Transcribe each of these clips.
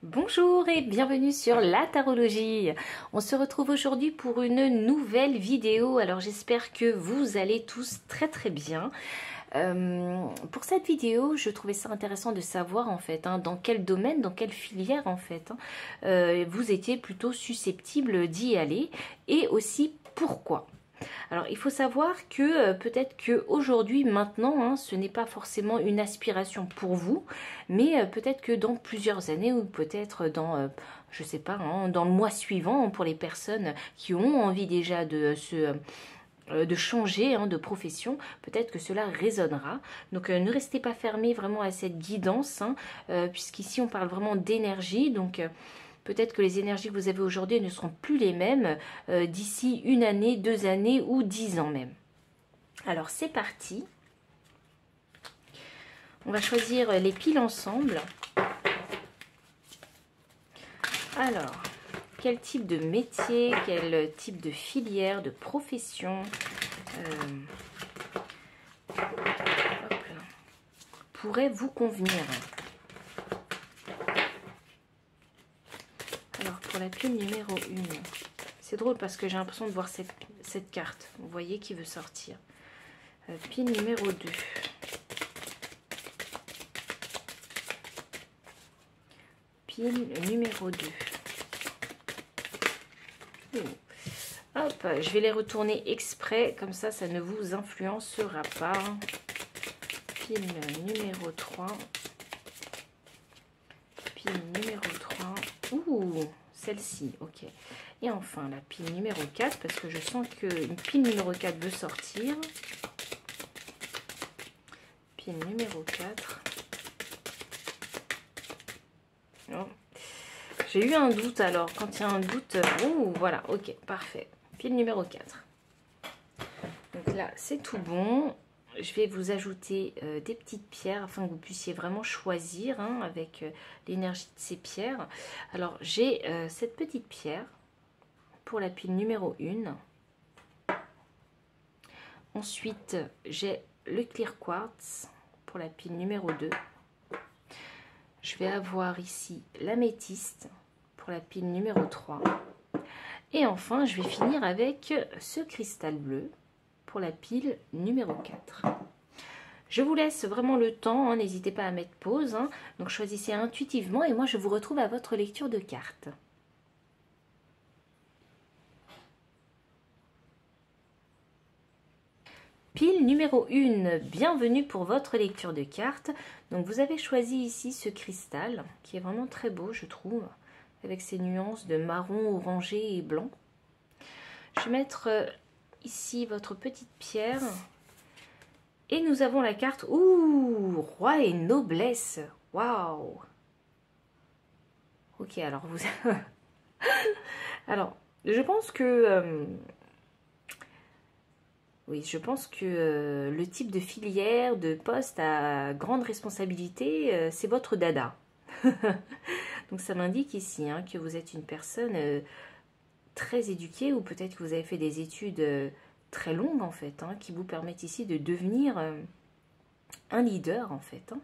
Bonjour et bienvenue sur la tarologie. On se retrouve aujourd'hui pour une nouvelle vidéo. Alors j'espère que vous allez tous très bien. Pour cette vidéo, je trouvais ça intéressant de savoir en fait dans quel domaine, dans quelle filière en fait vous étiez plutôt susceptible d'y aller et aussi pourquoi. Alors il faut savoir que peut-être que aujourd'hui, maintenant, ce n'est pas forcément une aspiration pour vous, mais peut-être que dans plusieurs années ou peut-être dans, je sais pas, dans le mois suivant, pour les personnes qui ont envie déjà de changer de profession, peut-être que cela résonnera. Donc ne restez pas fermés vraiment à cette guidance, puisqu'ici on parle vraiment d'énergie, donc peut-être que les énergies que vous avez aujourd'hui ne seront plus les mêmes d'ici une année, 2 années ou 10 ans même. Alors c'est parti. On va choisir les piles ensemble. Alors, quel type de métier, quel type de filière, de profession pourrait vous convenir? Alors, pour la pile numéro 1, c'est drôle parce que j'ai l'impression de voir cette carte. Vous voyez qui veut sortir. Pile numéro 2. Pile numéro 2. Hop, je vais les retourner exprès, comme ça, ça ne vous influencera pas. Pile numéro 3. Pile numéro 3. Ouh, celle-ci, ok. Et enfin, la pile numéro 4, parce que je sens qu'une pile numéro 4 veut sortir. Pile numéro 4. Non. J'ai eu un doute alors, quand il y a un doute, ouh, voilà, ok, parfait. Pile numéro 4. Donc là, c'est tout bon. Je vais vous ajouter des petites pierres afin que vous puissiez vraiment choisir avec l'énergie de ces pierres. Alors, j'ai cette petite pierre pour la pile numéro 1. Ensuite, j'ai le clear quartz pour la pile numéro 2. Je vais avoir ici l'améthyste pour la pile numéro 3. Et enfin, je vais finir avec ce cristal bleu pour la pile numéro 4. Je vous laisse vraiment le temps, n'hésitez pas à mettre pause. Donc choisissez intuitivement et moi je vous retrouve à votre lecture de cartes. Pile numéro 1, bienvenue pour votre lecture de cartes. Donc vous avez choisi ici ce cristal qui est vraiment très beau je trouve, avec ses nuances de marron, orangé et blanc. Je vais mettre ici votre petite pierre. Et nous avons la carte, ouh, roi et noblesse. Waouh. Ok, alors vous... alors, je pense que... oui, je pense que le type de filière, de poste à grande responsabilité, c'est votre dada. Donc ça m'indique ici que vous êtes une personne très éduquée ou peut-être que vous avez fait des études très longues en fait, qui vous permettent ici de devenir un leader en fait,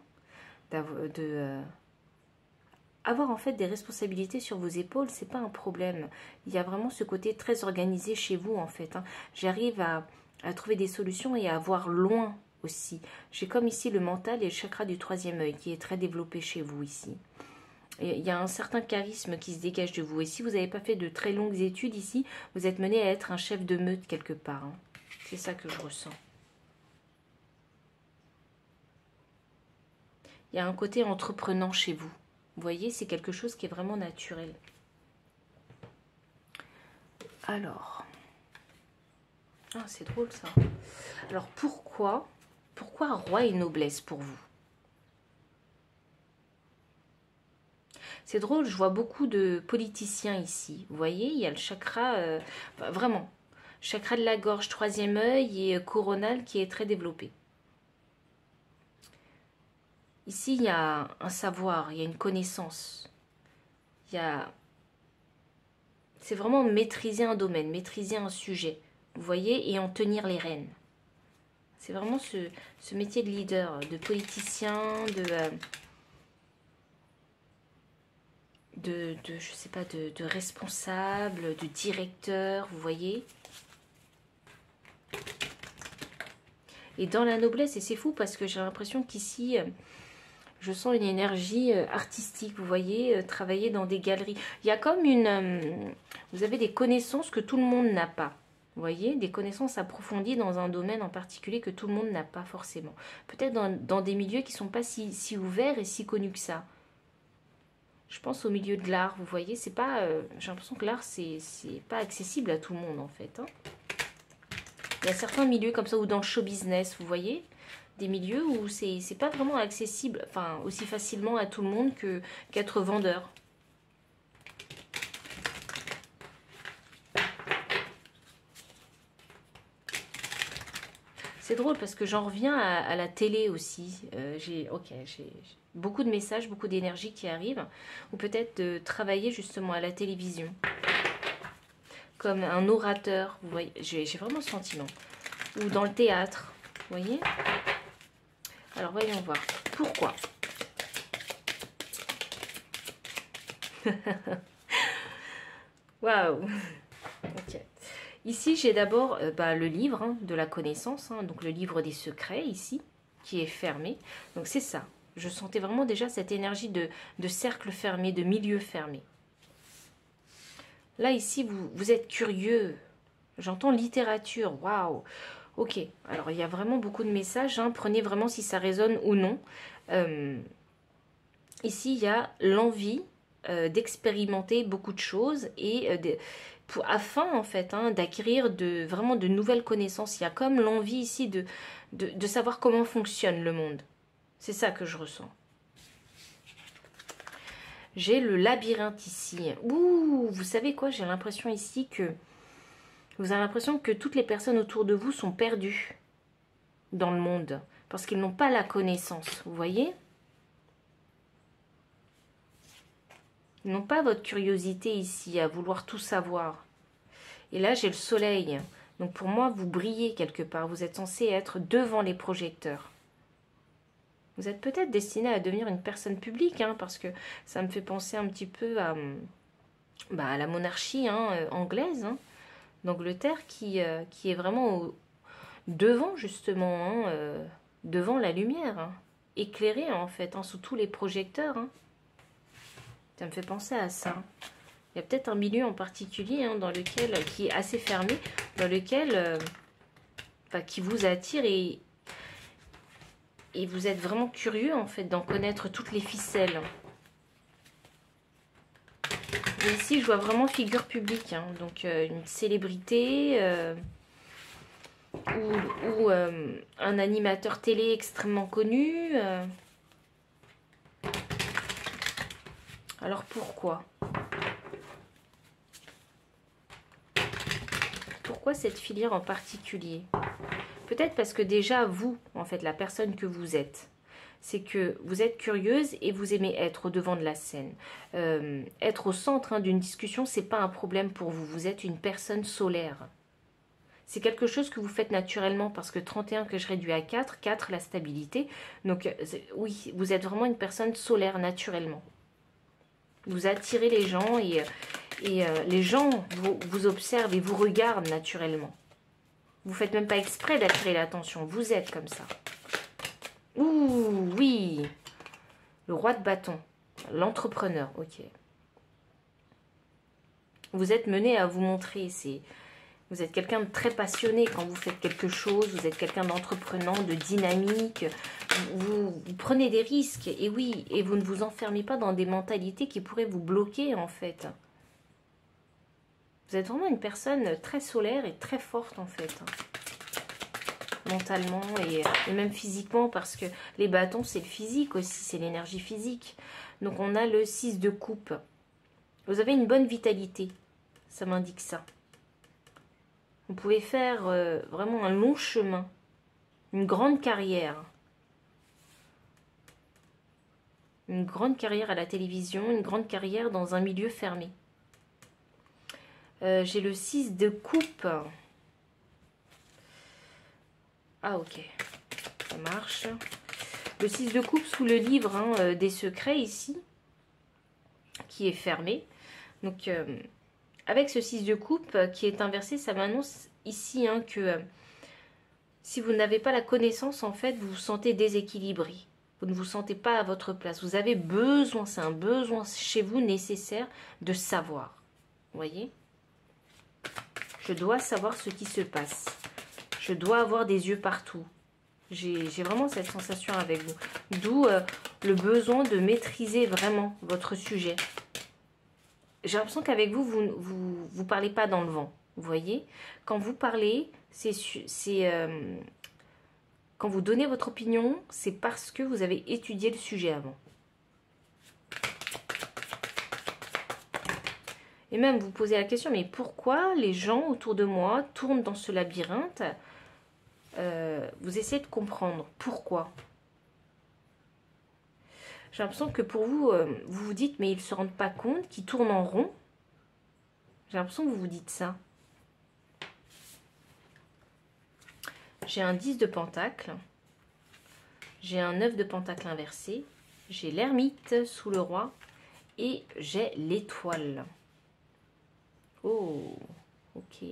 avoir en fait des responsabilités sur vos épaules, c'est pas un problème. Il y a vraiment ce côté très organisé chez vous en fait. J'arrive à trouver des solutions et à voir loin aussi. J'ai comme ici le mental et le chakra du 3e œil qui est très développé chez vous ici. Et il y a un certain charisme qui se dégage de vous. Et si vous n'avez pas fait de très longues études ici, vous êtes mené à être un chef de meute quelque part. C'est ça que je ressens. Il y a un côté entreprenant chez vous. Vous voyez, c'est quelque chose qui est vraiment naturel. Alors, c'est drôle ça. Alors pourquoi roi et noblesse pour vous? C'est drôle, je vois beaucoup de politiciens ici. Vous voyez, il y a le chakra, vraiment, chakra de la gorge, 3e œil et coronal qui est très développé. Ici, il y a un savoir, il y a une connaissance. C'est vraiment maîtriser un domaine, maîtriser un sujet. Vous voyez, et en tenir les rênes. C'est vraiment ce métier de leader, de politicien, je sais pas, de responsable, de directeur, vous voyez. Et dans la noblesse, et c'est fou parce que j'ai l'impression qu'ici, je sens une énergie artistique, vous voyez, travailler dans des galeries. Il y a comme vous avez des connaissances que tout le monde n'a pas. Vous voyez, des connaissances approfondies dans un domaine en particulier que tout le monde n'a pas forcément. Peut-être dans des milieux qui ne sont pas si ouverts et si connus que ça. Je pense au milieu de l'art, vous voyez, c'est pas... j'ai l'impression que l'art, c'est pas accessible à tout le monde, en fait. Hein. Il y a certains milieux comme ça, ou dans le show business, vous voyez, des milieux où c'est pas vraiment accessible, enfin, aussi facilement à tout le monde qu'être vendeur. C'est drôle parce que j'en reviens à la télé aussi. J'ai beaucoup de messages, beaucoup d'énergie qui arrivent. Ou peut-être de travailler justement à la télévision. Comme un orateur, vous voyez. J'ai vraiment ce sentiment. Ou dans le théâtre, vous voyez. Alors voyons voir. Pourquoi? Waouh. Ok. Ici, j'ai d'abord le livre hein, de la connaissance, hein, donc le livre des secrets ici, qui est fermé. Donc c'est ça. Je sentais vraiment déjà cette énergie de cercle fermé, de milieu fermé. Là, ici, vous êtes curieux. J'entends littérature. Waouh. Ok. Alors, il y a vraiment beaucoup de messages. Hein. Prenez vraiment si ça résonne ou non. Ici, il y a l'envie d'expérimenter beaucoup de choses et afin en fait hein, d'acquérir vraiment de nouvelles connaissances. Il y a comme l'envie ici de savoir comment fonctionne le monde. C'est ça que je ressens. J'ai le labyrinthe ici. Ouh, vous savez quoi? J'ai l'impression ici que vous avez l'impression que toutes les personnes autour de vous sont perdues dans le monde parce qu'ils n'ont pas la connaissance. Vous voyez? Ils n'ont pas votre curiosité ici à vouloir tout savoir. Et là, j'ai le soleil. Donc pour moi, vous brillez quelque part. Vous êtes censé être devant les projecteurs. Vous êtes peut-être destiné à devenir une personne publique, hein, parce que ça me fait penser un petit peu à la monarchie hein, anglaise, hein, d'Angleterre, qui est vraiment devant, justement, hein, devant la lumière, hein, éclairée, en fait, hein, sous tous les projecteurs. Hein. Ça me fait penser à ça. Il y a peut-être un milieu en particulier hein, dans lequel, qui est assez fermé, dans lequel, qui vous attire et vous êtes vraiment curieux en fait d'en connaître toutes les ficelles. Et ici, je vois vraiment figure publique, hein, donc une célébrité ou un animateur télé extrêmement connu. Alors pourquoi? Pourquoi cette filière en particulier? Peut-être parce que déjà, vous, en fait, la personne que vous êtes, c'est que vous êtes curieuse et vous aimez être au devant de la scène. Être au centre hein, d'une discussion, c'est pas un problème pour vous. Vous êtes une personne solaire. C'est quelque chose que vous faites naturellement parce que 31 que je réduis à 4, 4 la stabilité. Donc oui, vous êtes vraiment une personne solaire naturellement. Vous attirez les gens et les gens vous observent et vous regardent naturellement. Vous ne faites même pas exprès d'attirer l'attention. Vous êtes comme ça. Ouh, oui. Le roi de bâton. L'entrepreneur, ok. Vous êtes mené à vous montrer. Vous êtes quelqu'un de très passionné quand vous faites quelque chose. Vous êtes quelqu'un d'entreprenant, de dynamique. Vous prenez des risques. Et oui, et vous ne vous enfermez pas dans des mentalités qui pourraient vous bloquer, en fait. Vous êtes vraiment une personne très solaire et très forte, en fait. Mentalement et même physiquement, parce que les bâtons, c'est le physique aussi, c'est l'énergie physique. Donc, on a le 6 de coupe. Vous avez une bonne vitalité. Ça m'indique ça. Vous pouvez faire vraiment un long chemin. Une grande carrière. Une grande carrière à la télévision, une grande carrière dans un milieu fermé. J'ai le 6 de coupe. Ah ok, ça marche. Le 6 de coupe sous le livre hein, des secrets ici, qui est fermé. Donc, avec ce 6 de coupe qui est inversé, ça m'annonce ici hein, que si vous n'avez pas la connaissance, en fait, vous vous sentez déséquilibré. Vous ne vous sentez pas à votre place. Vous avez besoin, c'est un besoin chez vous nécessaire de savoir. Vous voyez? Je dois savoir ce qui se passe. Je dois avoir des yeux partout. J'ai vraiment cette sensation avec vous. D'où le besoin de maîtriser vraiment votre sujet. J'ai l'impression qu'avec vous, vous parlez pas dans le vent. Vous voyez? Quand vous parlez, quand vous donnez votre opinion, c'est parce que vous avez étudié le sujet avant. Et même vous posez la question, mais pourquoi les gens autour de moi tournent dans ce labyrinthe? Vous essayez de comprendre pourquoi. J'ai l'impression que pour vous, vous vous dites, mais ils ne se rendent pas compte qu'ils tournent en rond. J'ai l'impression que vous vous dites ça. J'ai un 10 de pentacle. J'ai un 9 de pentacle inversé. J'ai l'ermite sous le roi. Et j'ai l'étoile. Oh, ok.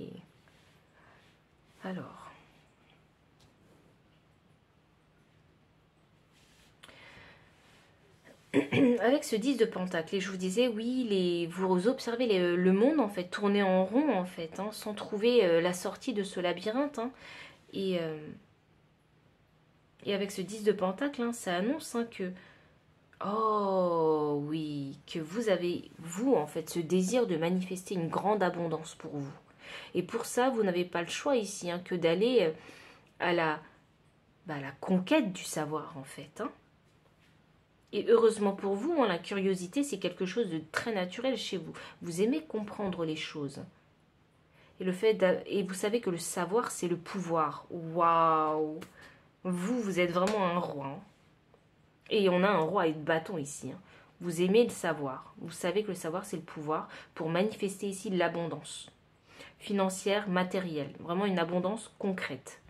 Alors. Avec ce 10 de pentacle, et je vous disais, oui, vous observez le monde, en fait, tourner en rond, en fait, hein, sans trouver la sortie de ce labyrinthe. Hein, et avec ce 10 de pentacle, hein, ça annonce hein, que, oh oui, que vous avez, vous, en fait, ce désir de manifester une grande abondance pour vous. Et pour ça, vous n'avez pas le choix ici, hein, que d'aller à la conquête du savoir, en fait, hein. Et heureusement pour vous, hein, la curiosité, c'est quelque chose de très naturel chez vous. Vous aimez comprendre les choses. Et, et vous savez que le savoir, c'est le pouvoir. Waouh! Vous êtes vraiment un roi. Hein. Et on a un roi avec bâton ici. Hein. Vous aimez le savoir. Vous savez que le savoir, c'est le pouvoir pour manifester ici de l'abondance. Financière, matérielle. Vraiment une abondance concrète.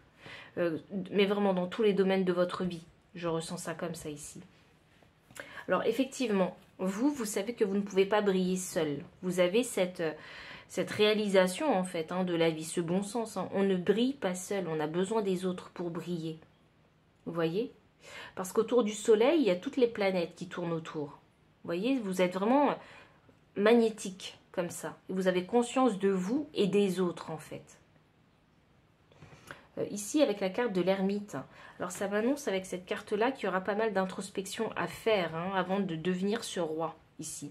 Mais vraiment dans tous les domaines de votre vie. Je ressens ça comme ça ici. Alors effectivement, vous savez que vous ne pouvez pas briller seul. Vous avez cette réalisation en fait hein, de la vie, ce bon sens. Hein. On ne brille pas seul, on a besoin des autres pour briller. Vous voyez? Parce qu'autour du soleil, il y a toutes les planètes qui tournent autour. Vous voyez? Vous êtes vraiment magnétique comme ça. Et vous avez conscience de vous et des autres en fait. Ici avec la carte de l'ermite. Alors ça m'annonce avec cette carte-là qu'il y aura pas mal d'introspection à faire hein, avant de devenir ce roi ici.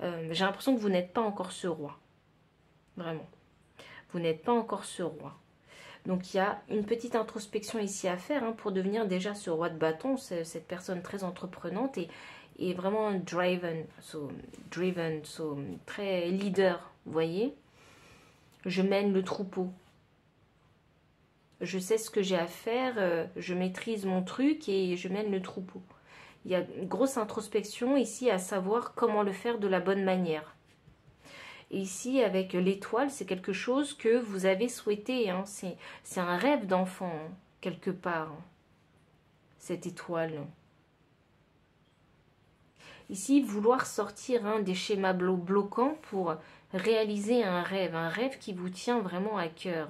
J'ai l'impression que vous n'êtes pas encore ce roi. Vraiment. Vous n'êtes pas encore ce roi. Donc il y a une petite introspection ici à faire hein, pour devenir déjà ce roi de bâton, cette personne très entreprenante et vraiment driven, très leader, vous voyez. Je mène le troupeau. Je sais ce que j'ai à faire, je maîtrise mon truc et je mène le troupeau. Il y a une grosse introspection ici à savoir comment le faire de la bonne manière. Et ici, avec l'étoile, c'est quelque chose que vous avez souhaité. Hein. C'est un rêve d'enfant, hein, quelque part, hein, cette étoile. Ici, vouloir sortir hein, des schémas bloquants pour réaliser un rêve qui vous tient vraiment à cœur.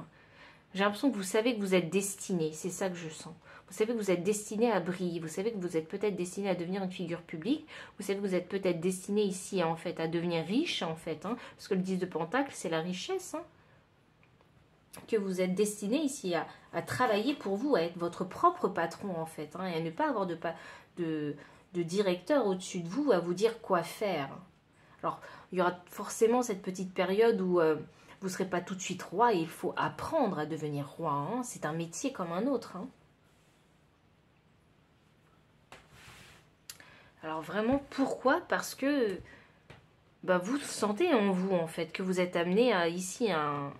J'ai l'impression que vous savez que vous êtes destiné, c'est ça que je sens. Vous savez que vous êtes destiné à briller, vous savez que vous êtes peut-être destiné à devenir une figure publique, vous savez que vous êtes peut-être destiné ici en fait à devenir riche en fait, hein, parce que le 10 de pentacle c'est la richesse, hein, que vous êtes destiné ici à travailler pour vous, à être votre propre patron en fait, hein, et à ne pas avoir de directeur au-dessus de vous à vous dire quoi faire. Alors il y aura forcément cette petite période où vous ne serez pas tout de suite roi et il faut apprendre à devenir roi. Hein. C'est un métier comme un autre. Hein. Alors vraiment, pourquoi? Parce que vous sentez en vous, en fait, que vous êtes amené à ici un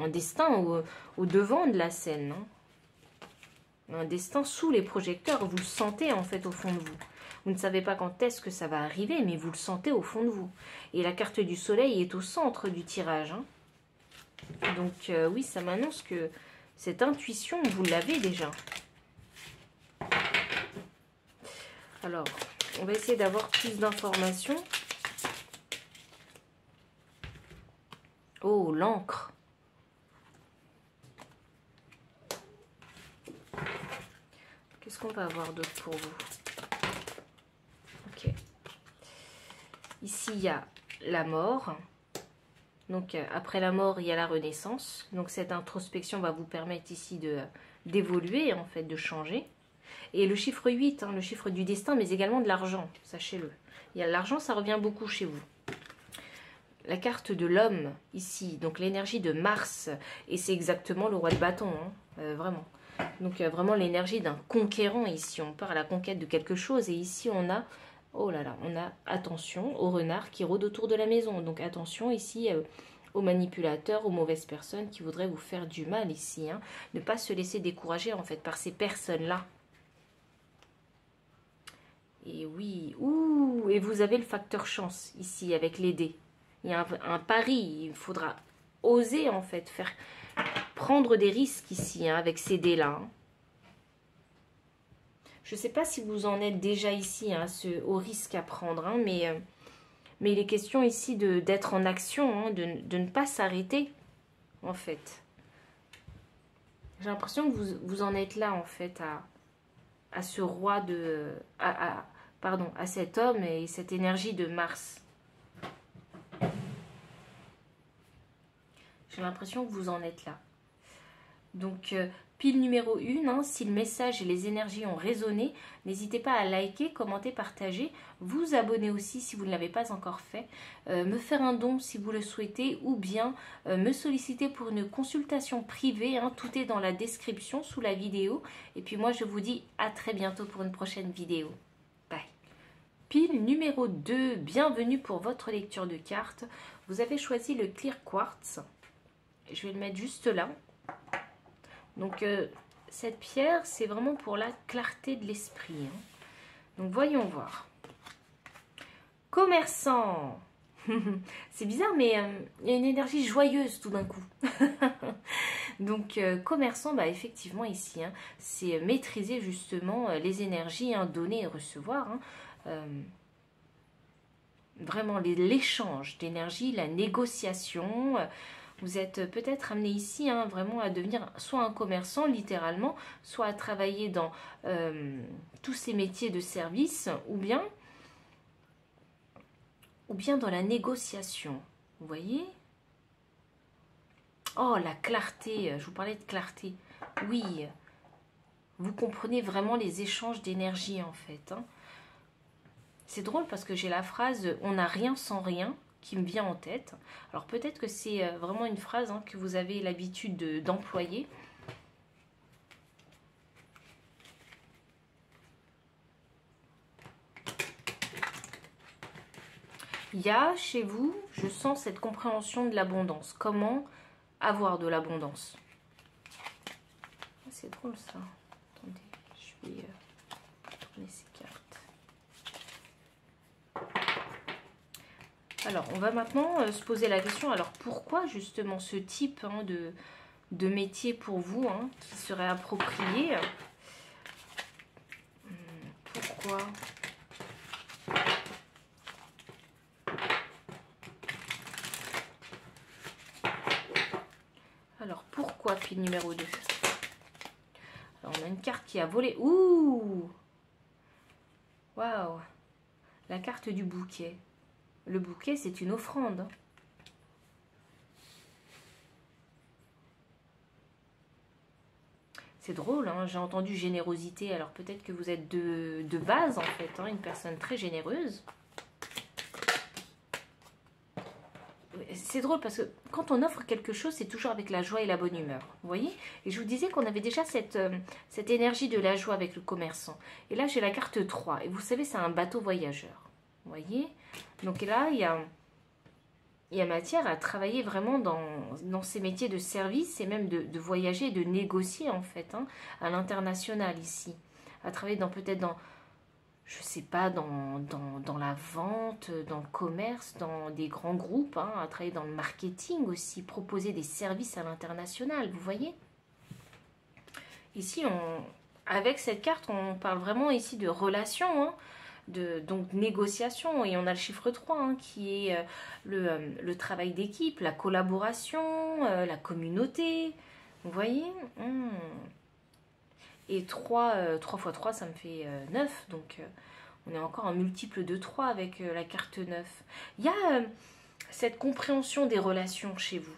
destin au devant de la scène. Hein. Un destin sous les projecteurs. Vous le sentez, en fait, au fond de vous. Vous ne savez pas quand est-ce que ça va arriver, mais vous le sentez au fond de vous. Et la carte du soleil est au centre du tirage. Hein. Donc oui, ça m'annonce que cette intuition, vous l'avez déjà. Alors, on va essayer d'avoir plus d'informations. l'encre. Qu'est-ce qu'on va avoir d'autre pour vous? Ok. Ici, il y a la mort. Donc, après la mort, il y a la renaissance. Donc, cette introspection va vous permettre ici d'évoluer, en fait, de changer. Et le chiffre 8, hein, le chiffre du destin, mais également de l'argent, sachez-le. L'argent, ça revient beaucoup chez vous. La carte de l'homme, ici, donc l'énergie de Mars. Et c'est exactement le roi de bâton, hein, vraiment. Donc, vraiment l'énergie d'un conquérant, ici. On part à la conquête de quelque chose. Et ici, on a... Oh là là, on a attention au renard qui rôde autour de la maison. Donc attention ici aux manipulateurs, aux mauvaises personnes qui voudraient vous faire du mal ici. Hein. Ne pas se laisser décourager en fait par ces personnes-là. Et oui, ouh, et vous avez le facteur chance ici avec les dés. Il y a un pari, il faudra oser en fait prendre des risques ici hein, avec ces dés-là. Hein. Je ne sais pas si vous en êtes déjà ici, hein, au risque à prendre, hein, mais il est question ici d'être en action, hein, de ne pas s'arrêter, en fait. J'ai l'impression que vous en êtes là, en fait, à ce roi pardon, à cet homme et cette énergie de Mars. J'ai l'impression que vous en êtes là. Donc, pile numéro 1, hein, si le message et les énergies ont résonné, n'hésitez pas à liker, commenter, partager, vous abonner aussi si vous ne l'avez pas encore fait, me faire un don si vous le souhaitez ou bien me solliciter pour une consultation privée, hein, tout est dans la description sous la vidéo. Et puis moi je vous dis à très bientôt pour une prochaine vidéo. Bye. Pile numéro 2, bienvenue pour votre lecture de cartes. Vous avez choisi le Clear Quartz, je vais le mettre juste là. Donc, cette pierre, c'est vraiment pour la clarté de l'esprit. Hein. Donc, voyons voir. Commerçant. C'est bizarre, mais il y a une énergie joyeuse tout d'un coup. Donc, commerçant, bah, effectivement, ici, hein, c'est maîtriser justement les énergies, hein, donner et recevoir. Hein. Vraiment, l'échange d'énergie, la négociation... Vous êtes peut-être amené ici hein, vraiment à devenir soit un commerçant littéralement, soit à travailler dans tous ces métiers de service ou bien dans la négociation. Vous voyez? Oh, la clarté, je vous parlais de clarté. Oui, vous comprenez vraiment les échanges d'énergie en fait. Hein. C'est drôle parce que j'ai la phrase « on n'a rien sans rien » qui me vient en tête. Alors peut-être que c'est vraiment une phrase hein, que vous avez l'habitude d'employer. Il y a chez vous, je sens cette compréhension de l'abondance. Comment avoir de l'abondance? C'est drôle ça. Attendez, je vais tourner ces cartes. Alors, on va maintenant se poser la question, alors pourquoi justement ce type hein, de métier pour vous hein, qui serait approprié? Pourquoi? Alors, pourquoi pile numéro 2? Alors, on a une carte qui a volé. Ouh! Waouh! La carte du bouquet. Le bouquet, c'est une offrande. C'est drôle, hein, j'ai entendu générosité. Alors peut-être que vous êtes de base, en fait, hein, une personne très généreuse. C'est drôle parce que quand on offre quelque chose, c'est toujours avec la joie et la bonne humeur. Vous voyez? Et je vous disais qu'on avait déjà cette énergie de la joie avec le commerçant. Et là, j'ai la carte 3. Et vous savez, c'est un bateau voyageur. Vous voyez? Donc là, il y a matière à travailler vraiment dans ces métiers de service et même de voyager, de négocier en fait, hein, à l'international ici. À travailler peut-être dans, je sais pas, dans la vente, dans le commerce, dans des grands groupes, hein, à travailler dans le marketing aussi, proposer des services à l'international, vous voyez? Ici, avec cette carte, on parle vraiment ici de relations, hein, donc négociation. Et on a le chiffre 3 hein, qui est le travail d'équipe, la collaboration, la communauté. Vous voyez Et 3 fois 3, ça me fait 9. Donc, on est encore en multiple de 3 avec la carte 9. Il y a cette compréhension des relations chez vous.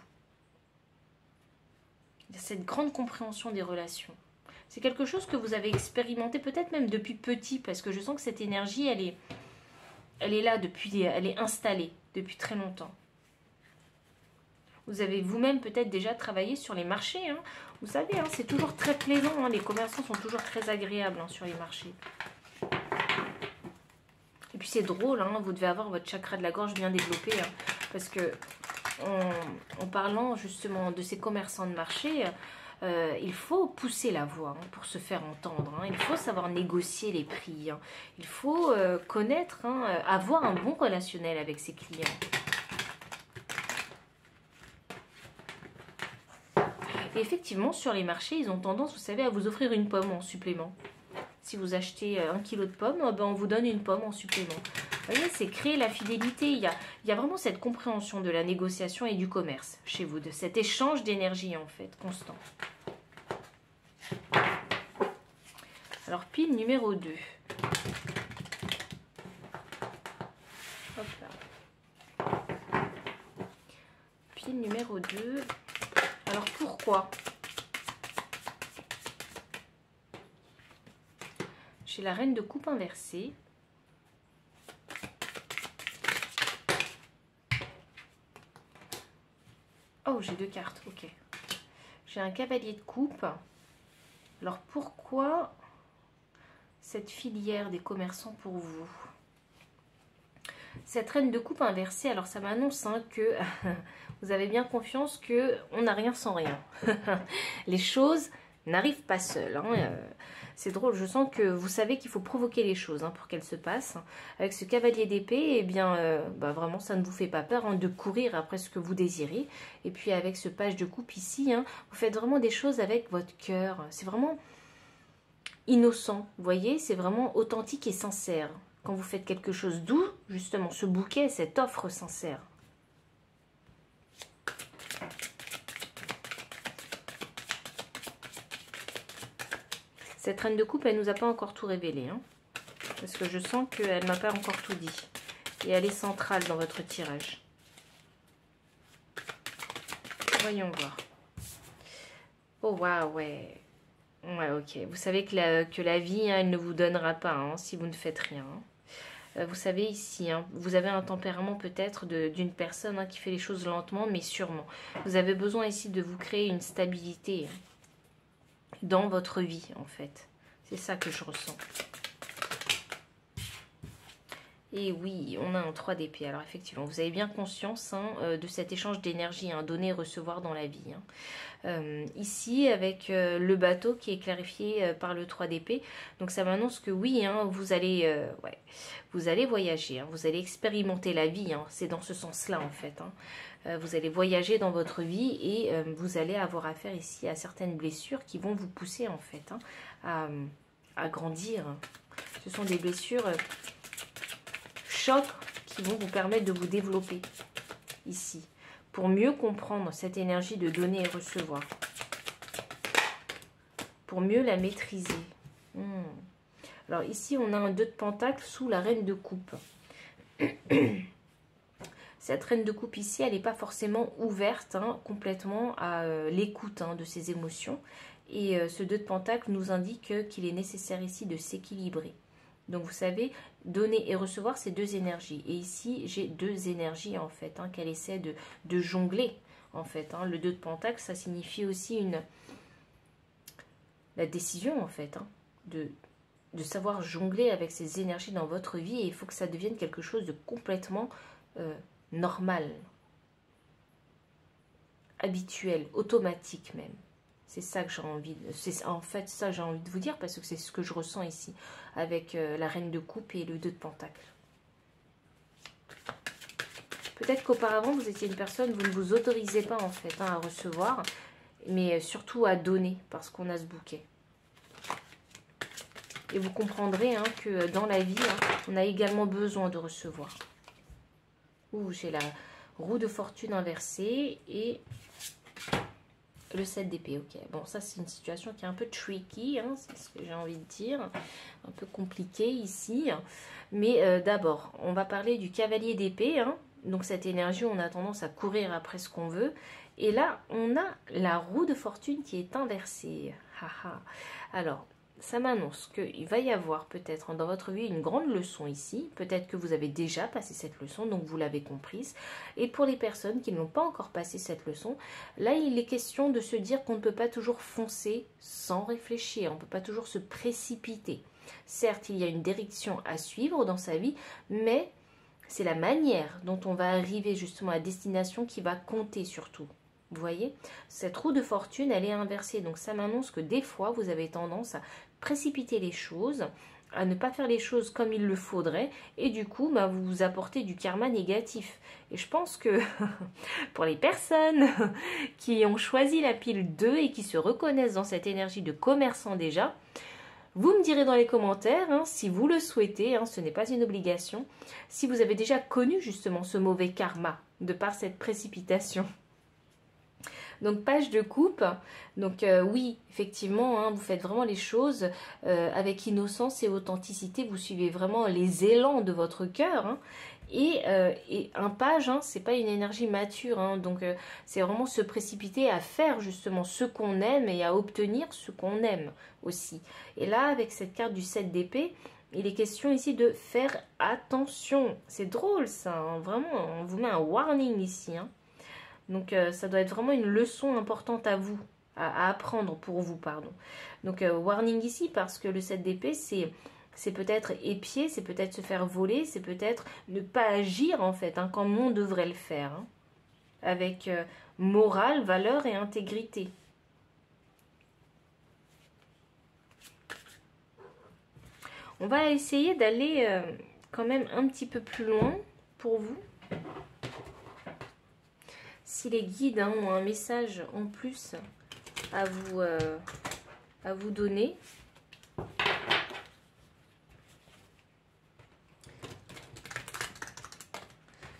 Il y a cette grande compréhension des relations. C'est quelque chose que vous avez expérimenté peut-être même depuis petit, parce que je sens que cette énergie, elle est là depuis, elle est installée depuis très longtemps. Vous avez vous-même peut-être déjà travaillé sur les marchés. Hein. Vous savez, hein, c'est toujours très plaisant. Hein. Les commerçants sont toujours très agréables hein, sur les marchés. Et puis c'est drôle, hein, vous devez avoir votre chakra de la gorge bien développé. Hein, parce que en parlant justement de ces commerçants de marché, il faut pousser la voix hein, pour se faire entendre. Hein. Il faut savoir négocier les prix. Hein. Il faut connaître, hein, avoir un bon relationnel avec ses clients. Et effectivement, sur les marchés, ils ont tendance, vous savez, à vous offrir une pomme en supplément. Si vous achetez 1 kg de pommes, ben on vous donne une pomme en supplément. Vous voyez, c'est créer la fidélité. Il y a vraiment cette compréhension de la négociation et du commerce chez vous, de cet échange d'énergie en fait, constant. Alors, pile numéro 2. Hop là. Pile numéro 2. Alors, pourquoi? J'ai la reine de coupe inversée. Oh, j'ai 2 cartes, ok. J'ai un cavalier de coupe. Alors, pourquoi cette filière des commerçants pour vous? Cette reine de coupe inversée, alors ça m'annonce hein, que vous avez bien confiance qu'on n'a rien sans rien. Les choses n'arrivent pas seules. Hein. C'est drôle, je sens que vous savez qu'il faut provoquer les choses hein, pour qu'elles se passent. Avec ce cavalier d'épée, eh bien, vraiment, ça ne vous fait pas peur hein, de courir après ce que vous désirez. Et puis avec ce page de coupe ici, hein, vous faites vraiment des choses avec votre cœur. C'est vraiment innocent, vous voyez, c'est vraiment authentique et sincère. Quand vous faites quelque chose d'où, justement, ce bouquet, cette offre sincère. Cette reine de coupe, elle ne nous a pas encore tout révélé. Hein, parce que je sens qu'elle ne m'a pas encore tout dit. Et elle est centrale dans votre tirage. Voyons voir. Oh, waouh, ouais. Ouais, ok. Vous savez que la vie, hein, elle ne vous donnera pas hein, si vous ne faites rien. Vous savez ici, hein, vous avez un tempérament peut-être d'une personne hein, qui fait les choses lentement, mais sûrement. Vous avez besoin ici de vous créer une stabilité hein, dans votre vie, en fait. C'est ça que je ressens. Et oui, on a un 3 d'épée. Alors effectivement, vous avez bien conscience hein, de cet échange d'énergie, hein, donner et recevoir dans la vie. Hein. Ici, avec le bateau qui est clarifié par le 3 d'épée. Donc ça m'annonce que oui, hein, vous allez voyager, hein, vous allez expérimenter la vie. Hein, c'est dans ce sens-là en fait. Hein. Vous allez voyager dans votre vie et vous allez avoir affaire ici à certaines blessures qui vont vous pousser en fait hein, à grandir. Ce sont des blessures... chocs qui vont vous permettre de vous développer ici pour mieux comprendre cette énergie de donner et recevoir, pour mieux la maîtriser. Alors ici on a un 2 de pentacle sous la reine de coupe. Cette reine de coupe ici, elle n'est pas forcément ouverte hein, complètement à l'écoute hein, de ses émotions, et ce 2 de pentacle nous indique qu'il est nécessaire ici de s'équilibrer. Donc vous savez, donner et recevoir, c'est 2 énergies. Et ici, j'ai 2 énergies en fait, hein, qu'elle essaie de jongler en fait. Hein. Le 2 de pentacle, ça signifie aussi la décision en fait, hein, de savoir jongler avec ces énergies dans votre vie. Et il faut que ça devienne quelque chose de complètement normal, habituel, automatique même. C'est ça que j'ai envie de... C'est en fait ça j'ai envie de vous dire parce que c'est ce que je ressens ici avec la reine de coupe et le 2 de pentacle. Peut-être qu'auparavant vous étiez une personne, vous ne vous autorisez pas en fait hein, à recevoir, mais surtout à donner parce qu'on a ce bouquet. Et vous comprendrez hein, que dans la vie, hein, On a également besoin de recevoir. Ouh, j'ai la roue de fortune inversée et le 7 d'épée. Ok, bon, ça c'est une situation qui est un peu tricky, hein, c'est ce que j'ai envie de dire. Un peu compliqué ici. Mais d'abord, on va parler du cavalier d'épée. Hein. Donc cette énergie, on a tendance à courir après ce qu'on veut. Et là, on a la roue de fortune qui est inversée. Haha. Alors, ça m'annonce qu'il va y avoir peut-être dans votre vie une grande leçon ici. Peut-être que vous avez déjà passé cette leçon, donc vous l'avez comprise. Et pour les personnes qui n'ont pas encore passé cette leçon, là, il est question de se dire qu'on ne peut pas toujours foncer sans réfléchir. On ne peut pas toujours se précipiter. Certes, il y a une direction à suivre dans sa vie, mais c'est la manière dont on va arriver justement à destination qui va compter surtout. Vous voyez, cette roue de fortune, elle est inversée. Donc ça m'annonce que des fois, vous avez tendance à précipiter les choses, à ne pas faire les choses comme il le faudrait. Et du coup, bah, vous vous apportez du karma négatif. Et je pense que pour les personnes qui ont choisi la pile 2 et qui se reconnaissent dans cette énergie de commerçant déjà, vous me direz dans les commentaires, hein, si vous le souhaitez, hein, ce n'est pas une obligation, si vous avez déjà connu justement ce mauvais karma de par cette précipitation. Donc page de coupe, donc oui, effectivement, hein, vous faites vraiment les choses avec innocence et authenticité, vous suivez vraiment les élans de votre cœur. Hein, et un page, hein, c'est pas une énergie mature, hein, donc c'est vraiment se précipiter à faire justement ce qu'on aime et à obtenir ce qu'on aime aussi. Et là, avec cette carte du 7 d'épée, il est question ici de faire attention. C'est drôle ça, hein, vraiment, on vous met un warning ici. Hein. Donc ça doit être vraiment une leçon importante à vous, à apprendre pour vous, pardon. Donc warning ici parce que le 7 d'épée, c'est peut-être épier, c'est peut-être se faire voler, c'est peut-être ne pas agir en fait, hein, comme on devrait le faire, hein, avec morale, valeur et intégrité. On va essayer d'aller quand même un petit peu plus loin pour vous. Si les guides hein, ont un message en plus à vous donner.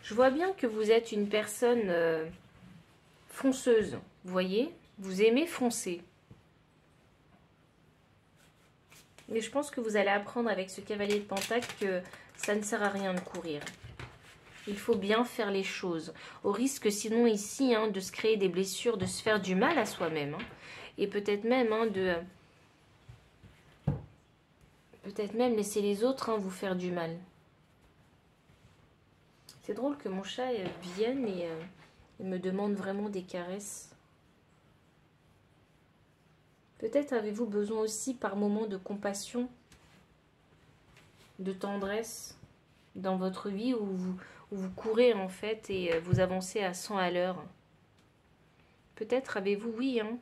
Je vois bien que vous êtes une personne fonceuse, vous voyez, vous aimez foncer. Mais je pense que vous allez apprendre avec ce cavalier de pentacle que ça ne sert à rien de courir. Il faut bien faire les choses, au risque sinon ici hein, de se créer des blessures, de se faire du mal à soi-même. Hein, et peut-être même hein, laisser les autres hein, vous faire du mal. C'est drôle que mon chat vienne et il me demande vraiment des caresses. Peut-être avez-vous besoin aussi par moments de compassion, de tendresse dans votre vie où vous courez en fait et vous avancez à 100 à l'heure. Peut-être avez-vous, oui, hein,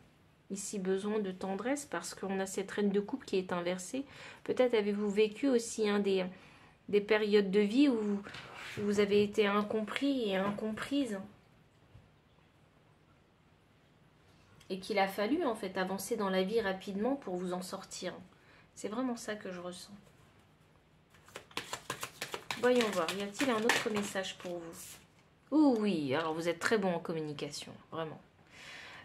ici besoin de tendresse parce qu'on a cette reine de coupe qui est inversée. Peut-être avez-vous vécu aussi hein, des périodes de vie où vous avez été incompris et incomprise. Et qu'il a fallu en fait avancer dans la vie rapidement pour vous en sortir. C'est vraiment ça que je ressens. Voyons voir, y a-t-il un autre message pour vous? Oh oui, alors vous êtes très bon en communication, vraiment.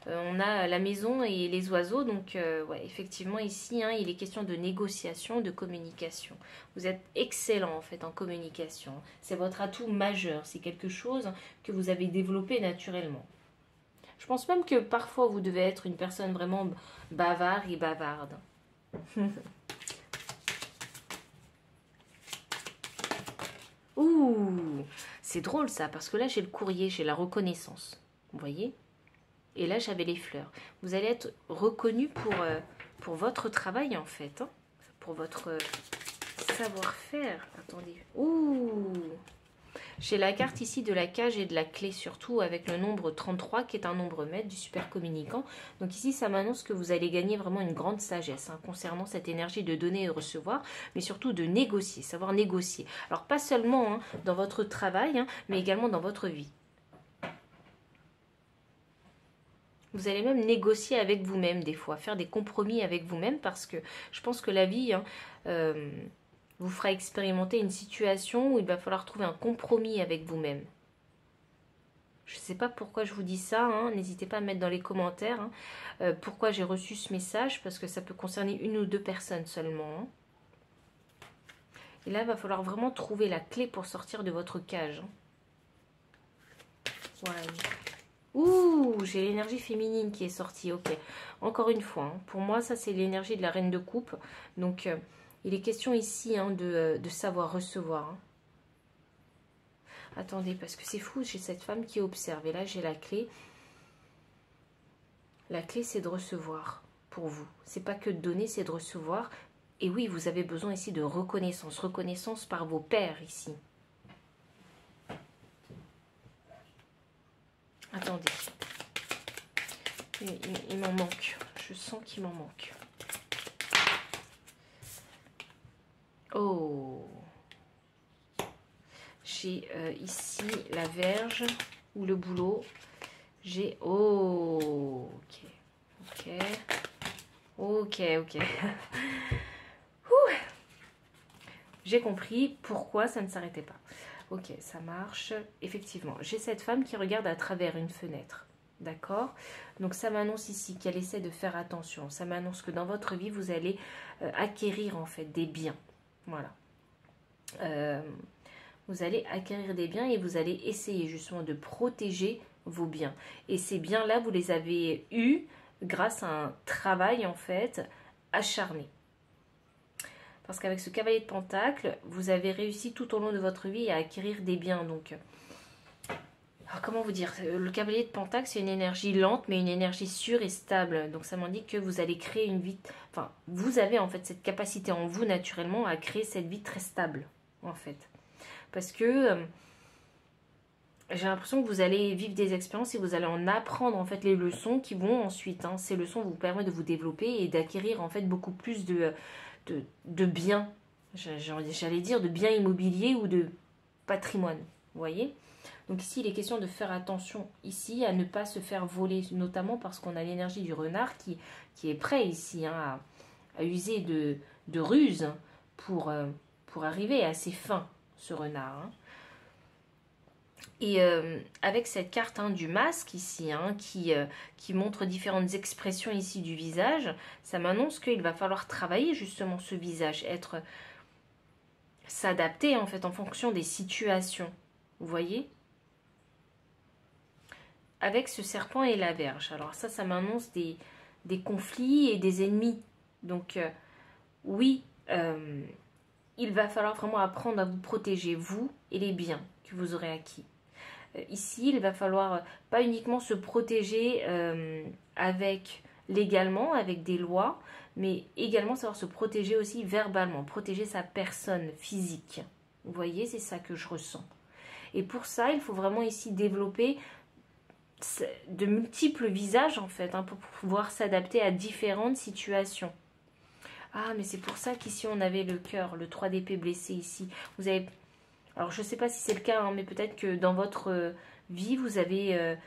On a la maison et les oiseaux, donc ouais, effectivement ici, hein, il est question de négociation, de communication. Vous êtes excellent en fait en communication. C'est votre atout majeur, c'est quelque chose que vous avez développé naturellement. Je pense même que parfois vous devez être une personne vraiment bavarde et bavarde. Ouh, c'est drôle ça, parce que là j'ai le courrier, j'ai la reconnaissance. Vous voyez? Et là j'avais les fleurs. Vous allez être reconnu pour votre travail en fait, hein, pour votre savoir-faire. Attendez. Ouh! J'ai la carte ici de la cage et de la clé, surtout avec le nombre 33 qui est un nombre maître du super communicant. Donc ici, ça m'annonce que vous allez gagner vraiment une grande sagesse hein, concernant cette énergie de donner et de recevoir, mais surtout de négocier, savoir négocier. Alors pas seulement hein, dans votre travail, hein, mais également dans votre vie. Vous allez même négocier avec vous-même des fois, faire des compromis avec vous-même parce que je pense que la vie... Hein, vous fera expérimenter une situation où il va falloir trouver un compromis avec vous-même. Je ne sais pas pourquoi je vous dis ça, hein. N'hésitez pas à mettre dans les commentaires pourquoi j'ai reçu ce message, parce que ça peut concerner une ou deux personnes seulement. Hein. Et là, il va falloir vraiment trouver la clé pour sortir de votre cage. Hein. Voilà. Ouh, j'ai l'énergie féminine qui est sortie, ok. Encore une fois, hein, pour moi, ça c'est l'énergie de la reine de coupe. Donc, il est question ici hein, de savoir recevoir. Hein. Attendez, parce que c'est fou, j'ai cette femme qui observe. Et là, j'ai la clé. La clé, c'est de recevoir pour vous. C'est pas que de donner, c'est de recevoir. Et oui, vous avez besoin ici de reconnaissance. Reconnaissance par vos pairs ici. Attendez. Il m'en manque. Je sens qu'il m'en manque. Oh. J'ai ici la Vierge ou le Bouleau. J'ai... Oh. Ok. Ok. Ok. J'ai compris pourquoi ça ne s'arrêtait pas. Ok, ça marche. Effectivement, j'ai cette femme qui regarde à travers une fenêtre. D'accord? Donc ça m'annonce ici qu'elle essaie de faire attention. Ça m'annonce que dans votre vie, vous allez acquérir en fait des biens. Voilà. Vous allez acquérir des biens et vous allez essayer justement de protéger vos biens. Et ces biens-là, vous les avez eus grâce à un travail en fait acharné. Parce qu'avec ce cavalier de Pentacle, vous avez réussi tout au long de votre vie à acquérir des biens. Donc, alors comment vous dire? Le cavalier de Pentacle, c'est une énergie lente, mais une énergie sûre et stable. Donc, ça m'indique que vous allez créer une vie... Enfin, vous avez en fait cette capacité en vous, naturellement, à créer cette vie très stable, en fait. Parce que j'ai l'impression que vous allez vivre des expériences et vous allez en apprendre, en fait, les leçons qui vont ensuite. Hein, ces leçons vous permettent de vous développer et d'acquérir, en fait, beaucoup plus de biens, j'allais dire de biens immobiliers ou de patrimoine, vous voyez. Donc ici, il est question de faire attention ici à ne pas se faire voler, notamment parce qu'on a l'énergie du renard qui est prêt ici hein, à user de ruse pour arriver à ses fins, ce renard. Hein. Et avec cette carte hein, du masque ici, hein, qui montre différentes expressions ici du visage, ça m'annonce qu'il va falloir travailler justement ce visage, s'adapter en fait en fonction des situations. Vous voyez? Avec ce serpent et la Vierge. Alors ça m'annonce des conflits et des ennemis. Donc oui, il va falloir vraiment apprendre à vous protéger, vous et les biens que vous aurez acquis. Ici, il va falloir pas uniquement se protéger légalement, avec des lois, mais également savoir se protéger aussi verbalement, protéger sa personne physique. Vous voyez, c'est ça que je ressens. Et pour ça, il faut vraiment ici développer de multiples visages, en fait, hein, pour pouvoir s'adapter à différentes situations. Ah, mais c'est pour ça qu'ici, on avait le cœur, le 3 d'épée blessé ici. Vous avez... Alors, je ne sais pas si c'est le cas, hein, mais peut-être que dans votre vie, vous avez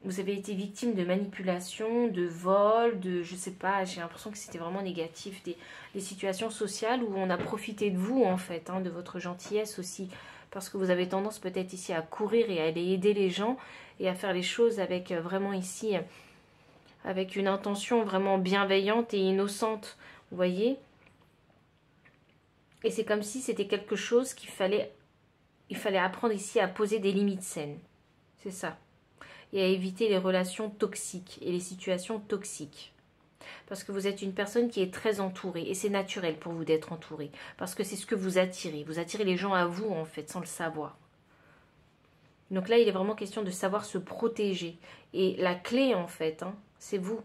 été victime de manipulation, de vol, je ne sais pas, j'ai l'impression que c'était vraiment négatif. Des situations sociales où on a profité de vous, en fait, hein, de votre gentillesse aussi. Parce que vous avez tendance peut-être ici à courir et à aller aider les gens et à faire les choses avec vraiment ici, avec une intention vraiment bienveillante et innocente, vous voyez ? Et c'est comme si c'était quelque chose il fallait apprendre ici à poser des limites saines. C'est ça. Et à éviter les relations toxiques et les situations toxiques. Parce que vous êtes une personne qui est très entourée. Et c'est naturel pour vous d'être entourée. Parce que c'est ce que vous attirez. Vous attirez les gens à vous, en fait, sans le savoir. Donc là, il est vraiment question de savoir se protéger. Et la clé, en fait, hein, c'est vous.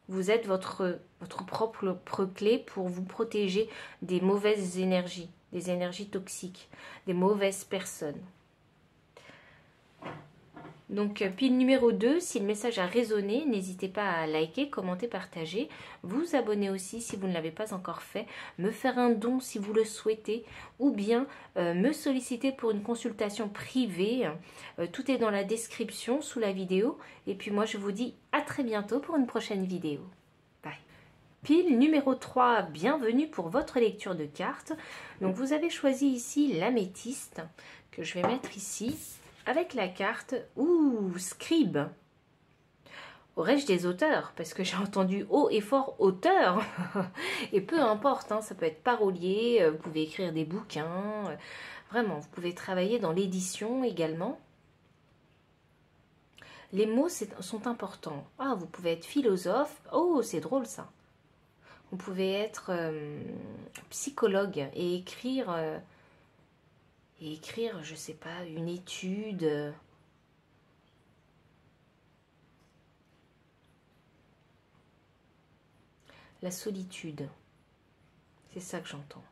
Vous êtes votre propre clé pour vous protéger des mauvaises énergies, des énergies toxiques, des mauvaises personnes. Donc, pile numéro 2, si le message a résonné, n'hésitez pas à liker, commenter, partager, vous abonner aussi si vous ne l'avez pas encore fait, me faire un don si vous le souhaitez, ou bien me solliciter pour une consultation privée. Tout est dans la description sous la vidéo. Et puis moi, je vous dis à très bientôt pour une prochaine vidéo. Bye. Pile numéro 3, bienvenue pour votre lecture de cartes. Donc vous avez choisi ici l'améthyste, que je vais mettre ici, avec la carte, scribe. Aurais-je des auteurs? Parce que j'ai entendu haut et fort auteur. Et peu importe, hein, ça peut être parolier, vous pouvez écrire des bouquins. Vraiment, vous pouvez travailler dans l'édition également. Les mots sont importants. Ah, vous pouvez être philosophe. Oh, c'est drôle ça. Vous pouvez être psychologue et écrire, je sais pas, une étude. La solitude, c'est ça que j'entends.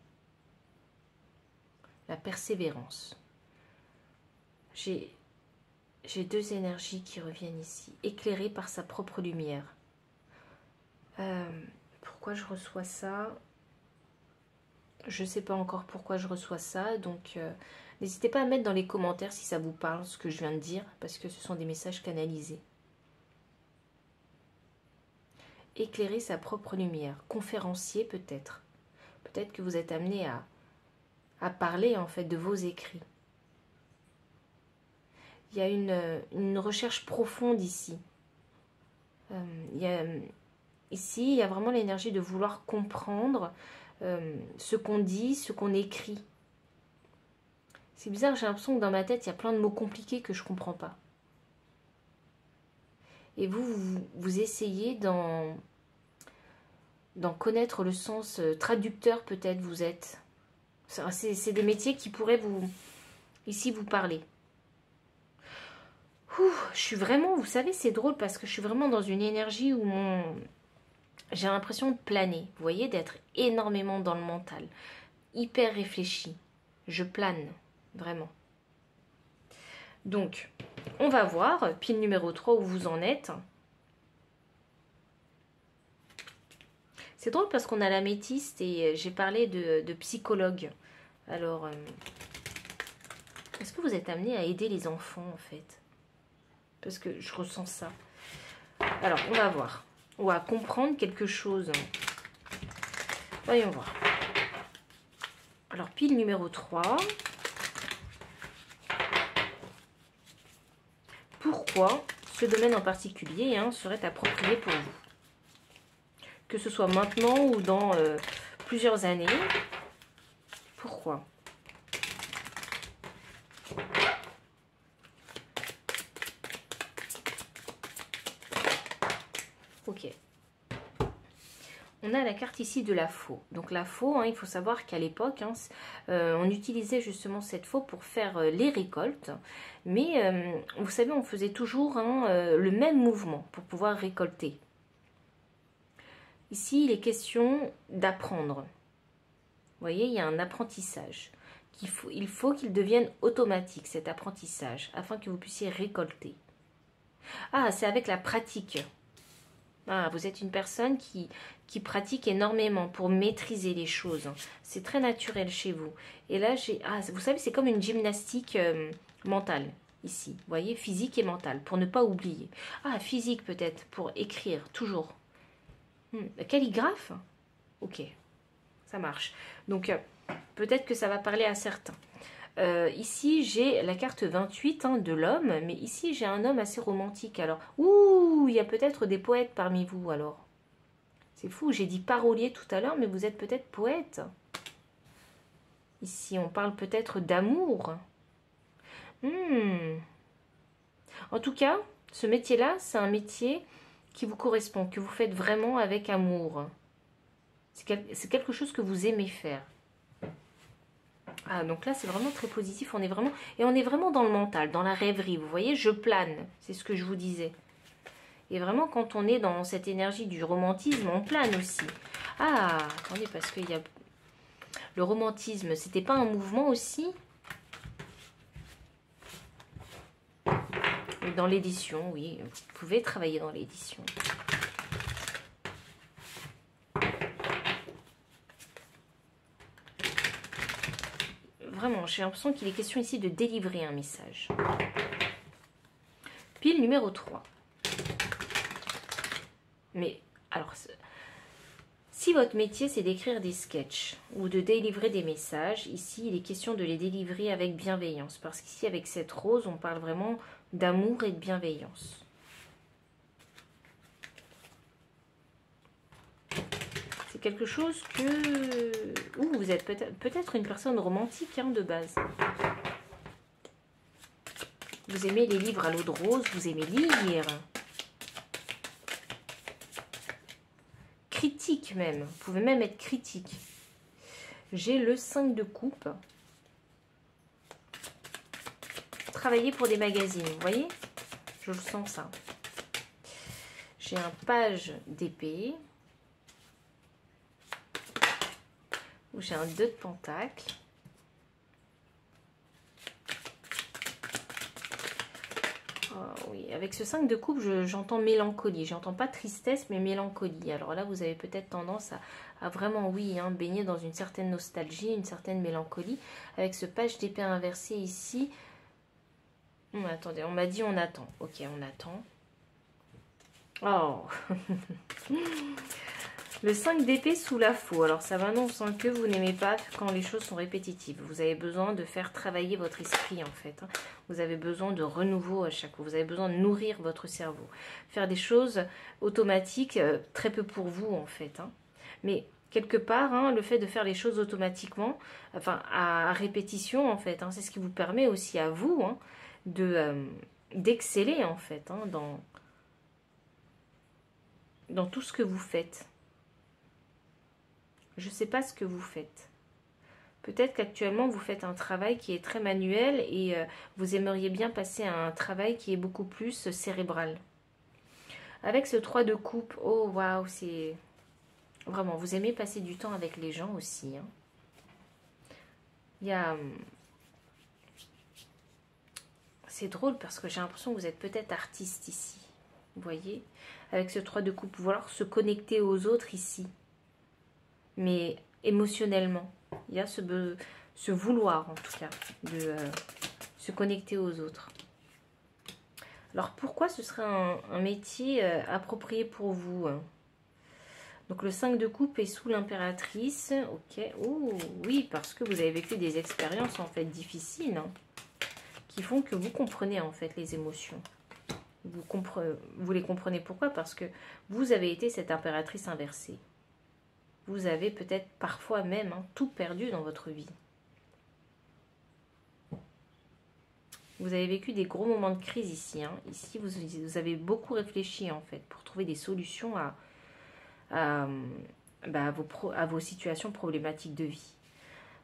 La persévérance. J'ai deux énergies qui reviennent ici. Éclairée par sa propre lumière. Pourquoi je reçois ça? Je ne sais pas encore pourquoi je reçois ça. Donc, n'hésitez pas à mettre dans les commentaires si ça vous parle, ce que je viens de dire. Parce que ce sont des messages canalisés. Éclairer sa propre lumière. Conférencier peut-être. Peut-être que vous êtes amené à parler en fait de vos écrits. Il y a une recherche profonde ici. Ici, il y a vraiment l'énergie de vouloir comprendre ce qu'on dit, ce qu'on écrit. C'est bizarre, j'ai l'impression que dans ma tête, il y a plein de mots compliqués que je ne comprends pas. Et vous essayez d'en connaître le sens traducteur, peut-être, vous êtes. C'est des métiers qui pourraient ici vous parler. Je suis vraiment, vous savez, c'est drôle parce que je suis vraiment dans une énergie où j'ai l'impression de planer. Vous voyez, d'être énormément dans le mental. Hyper réfléchi. Je plane, vraiment. Donc, on va voir, pile numéro 3, où vous en êtes. C'est drôle parce qu'on a l'améthyste et j'ai parlé de psychologue. Alors, est-ce que vous êtes amené à aider les enfants, en fait? Parce que je ressens ça. Alors, on va voir. On va comprendre quelque chose. Voyons voir. Alors, pile numéro 3. Pourquoi ce domaine en particulier serait approprié pour vous? Que ce soit maintenant ou dans plusieurs années. Pourquoi? Ok. On a la carte ici de la faux. Donc la faux, il faut savoir qu'à l'époque, on utilisait justement cette faux pour faire les récoltes. Mais vous savez, on faisait toujours le même mouvement pour pouvoir récolter. Ici, il est question d'apprendre. Vous voyez, il y a un apprentissage. Il faut qu'il devienne automatique, cet apprentissage, afin que vous puissiez récolter. Ah, c'est avec la pratique. Ah, vous êtes une personne qui pratique énormément pour maîtriser les choses. C'est très naturel chez vous. Et là, vous savez, c'est comme une gymnastique mentale, ici. Vous voyez, physique et mentale, pour ne pas oublier. Ah, physique peut-être, pour écrire, toujours. Calligraphe? Ok, ça marche. Donc, peut-être que ça va parler à certains. Ici, j'ai la carte 28 de l'homme, mais ici, j'ai un homme assez romantique. Alors, il y a peut-être des poètes parmi vous, alors. C'est fou, j'ai dit parolier tout à l'heure, mais vous êtes peut-être poète. Ici, on parle peut-être d'amour. En tout cas, ce métier-là, c'est un métier qui vous correspond, que vous faites vraiment avec amour. C'est quelque chose que vous aimez faire. Ah, donc là, c'est vraiment très positif. On est vraiment dans le mental, dans la rêverie. Vous voyez, je plane. C'est ce que je vous disais. Et vraiment, quand on est dans cette énergie du romantisme, on plane aussi. Ah, attendez, parce qu'il y a... Le romantisme, c'était pas un mouvement aussi? Dans l'édition, oui. Vous pouvez travailler dans l'édition. Vraiment, j'ai l'impression qu'il est question ici de délivrer un message. Pile numéro 3. Mais, alors, Si votre métier, c'est d'écrire des sketchs ou de délivrer des messages, ici, il est question de les délivrer avec bienveillance. Parce qu'ici, avec cette rose, on parle vraiment d'amour et de bienveillance. C'est quelque chose que... Ouh, vous êtes peut-être une personne romantique hein, de base. Vous aimez les livres à l'eau de rose, vous aimez lire. Critique même, vous pouvez même être critique. J'ai le 5 de coupe. Travailler pour des magazines, vous voyez? Je le sens ça. J'ai un page d'épée. J'ai un 2 de pentacle. Oh, oui, avec ce 5 de coupe, j'entends mélancolie. J'entends pas tristesse, mais mélancolie. Alors là, vous avez peut-être tendance à vraiment, oui, hein, baigner dans une certaine nostalgie, une certaine mélancolie. Avec ce page d'épée inversé ici. Attendez, on m'a dit on attend. Ok, on attend. Oh Le 5 d'épée sous la faux. Alors ça m'annonce que vous n'aimez pas quand les choses sont répétitives. Vous avez besoin de faire travailler votre esprit en fait. Vous avez besoin de renouveau à chaque fois. Vous avez besoin de nourrir votre cerveau. Faire des choses automatiques, très peu pour vous en fait. Mais quelque part, le fait de faire les choses automatiquement, enfin à répétition en fait, c'est ce qui vous permet aussi à vous d'exceller en fait dans tout ce que vous faites. Je ne sais pas ce que vous faites. Peut-être qu'actuellement, vous faites un travail qui est très manuel et vous aimeriez bien passer à un travail qui est beaucoup plus cérébral. Avec ce 3 de coupe, oh waouh, c'est... Vraiment, vous aimez passer du temps avec les gens aussi. Il y a... C'est drôle parce que j'ai l'impression que vous êtes peut-être artiste ici. Vous voyez? Avec ce 3 de coupe, vouloir se connecter aux autres ici. Mais émotionnellement, il y a ce vouloir en tout cas de se connecter aux autres. Alors pourquoi ce serait un métier approprié pour vous? Donc le 5 de coupe est sous l'impératrice. Ok, oh oui, parce que vous avez vécu des expériences en fait difficiles qui font que vous comprenez en fait les émotions. Vous les comprenez pourquoi? Parce que vous avez été cette impératrice inversée. Vous avez peut-être parfois même tout perdu dans votre vie. Vous avez vécu des gros moments de crise ici. Ici, vous avez beaucoup réfléchi en fait pour trouver des solutions à vos situations problématiques de vie.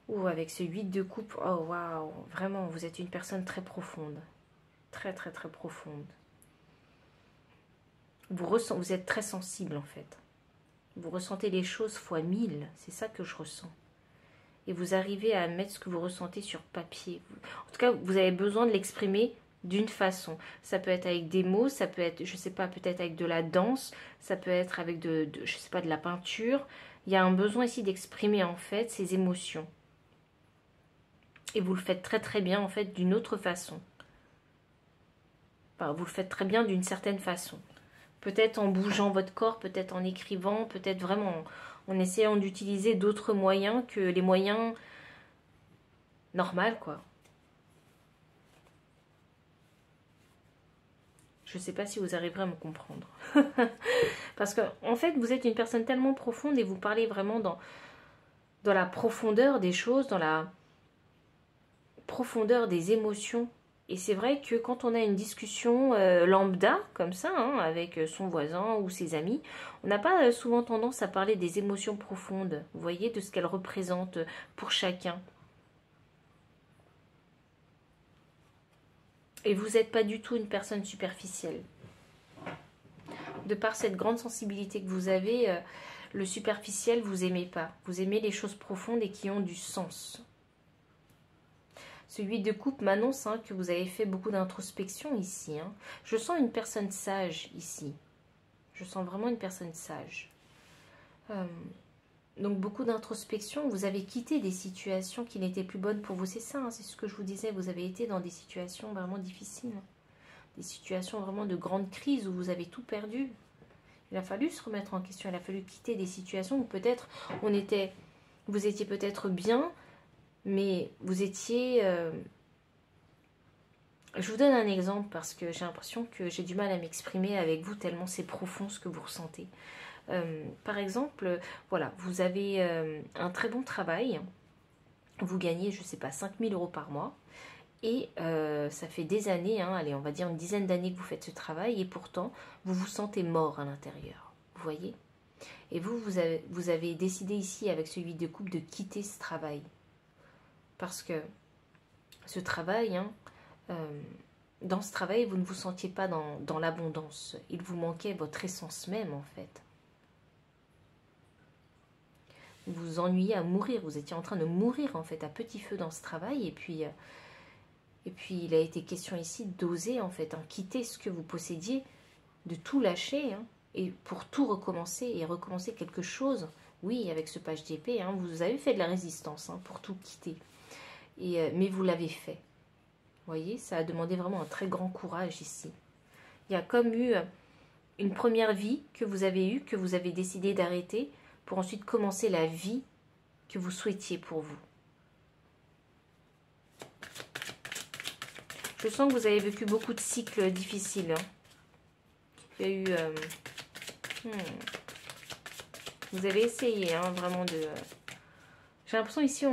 Ou avec ce 8 de coupe, oh waouh, vraiment, vous êtes une personne très profonde. Très très très profonde. Vous êtes très sensible en fait. Vous ressentez les choses fois 1000, c'est ça que je ressens. Et vous arrivez à mettre ce que vous ressentez sur papier. En tout cas, vous avez besoin de l'exprimer d'une façon. Ça peut être avec des mots, ça peut être, je sais pas, peut-être avec de la danse, ça peut être avec je sais pas, de la peinture. Il y a un besoin ici d'exprimer en fait ces émotions. Et vous le faites très très bien en fait d'une autre façon. Enfin, vous le faites très bien d'une certaine façon. Peut-être en bougeant votre corps, peut-être en écrivant, peut-être vraiment en essayant d'utiliser d'autres moyens que les moyens normaux, quoi. Je ne sais pas si vous arriverez à me comprendre. Parce que, en fait, vous êtes une personne tellement profonde et vous parlez vraiment dans la profondeur des choses, dans la profondeur des émotions. Et c'est vrai que quand on a une discussion lambda, comme ça, avec son voisin ou ses amis, on n'a pas souvent tendance à parler des émotions profondes, vous voyez, de ce qu'elles représentent pour chacun. Et vous n'êtes pas du tout une personne superficielle. De par cette grande sensibilité que vous avez, le superficiel, vous n'aimez pas. Vous aimez les choses profondes et qui ont du sens. Ce 8 de coupe m'annonce que vous avez fait beaucoup d'introspection ici. Je sens une personne sage ici. Je sens vraiment une personne sage. Donc beaucoup d'introspection. Vous avez quitté des situations qui n'étaient plus bonnes pour vous. C'est ça, c'est ce que je vous disais. Vous avez été dans des situations vraiment difficiles. Des situations vraiment de grande crise où vous avez tout perdu. Il a fallu se remettre en question, il a fallu quitter des situations où peut-être vous étiez peut-être bien, mais vous étiez... Je vous donne un exemple parce que j'ai l'impression que j'ai du mal à m'exprimer avec vous tellement c'est profond ce que vous ressentez. Par exemple, voilà, vous avez un très bon travail, vous gagnez, je ne sais pas, 5 000 € par mois, et ça fait des années, hein, allez, on va dire une dizaine d'années que vous faites ce travail, et pourtant, vous vous sentez mort à l'intérieur, vous voyez? Et vous avez décidé ici, avec ce 8 de coupe, de quitter ce travail. Parce que ce travail, hein, dans ce travail, vous ne vous sentiez pas dans l'abondance. Il vous manquait votre essence même, en fait. Vous vous ennuyez à mourir. Vous étiez en train de mourir, en fait, à petit feu dans ce travail. Et puis il a été question ici d'oser, en fait, hein, quitter ce que vous possédiez, de tout lâcher, hein, et pour tout recommencer, et recommencer quelque chose. Oui, avec ce page d'épée, hein, vous avez fait de la résistance, hein, pour tout quitter. Mais vous l'avez fait. Vous voyez, ça a demandé vraiment un très grand courage ici. Il y a comme eu une première vie que vous avez eue, que vous avez décidé d'arrêter, pour ensuite commencer la vie que vous souhaitiez pour vous. Je sens que vous avez vécu beaucoup de cycles difficiles. Hein. Il y a eu... Vous avez essayé, hein, vraiment de... J'ai l'impression ici,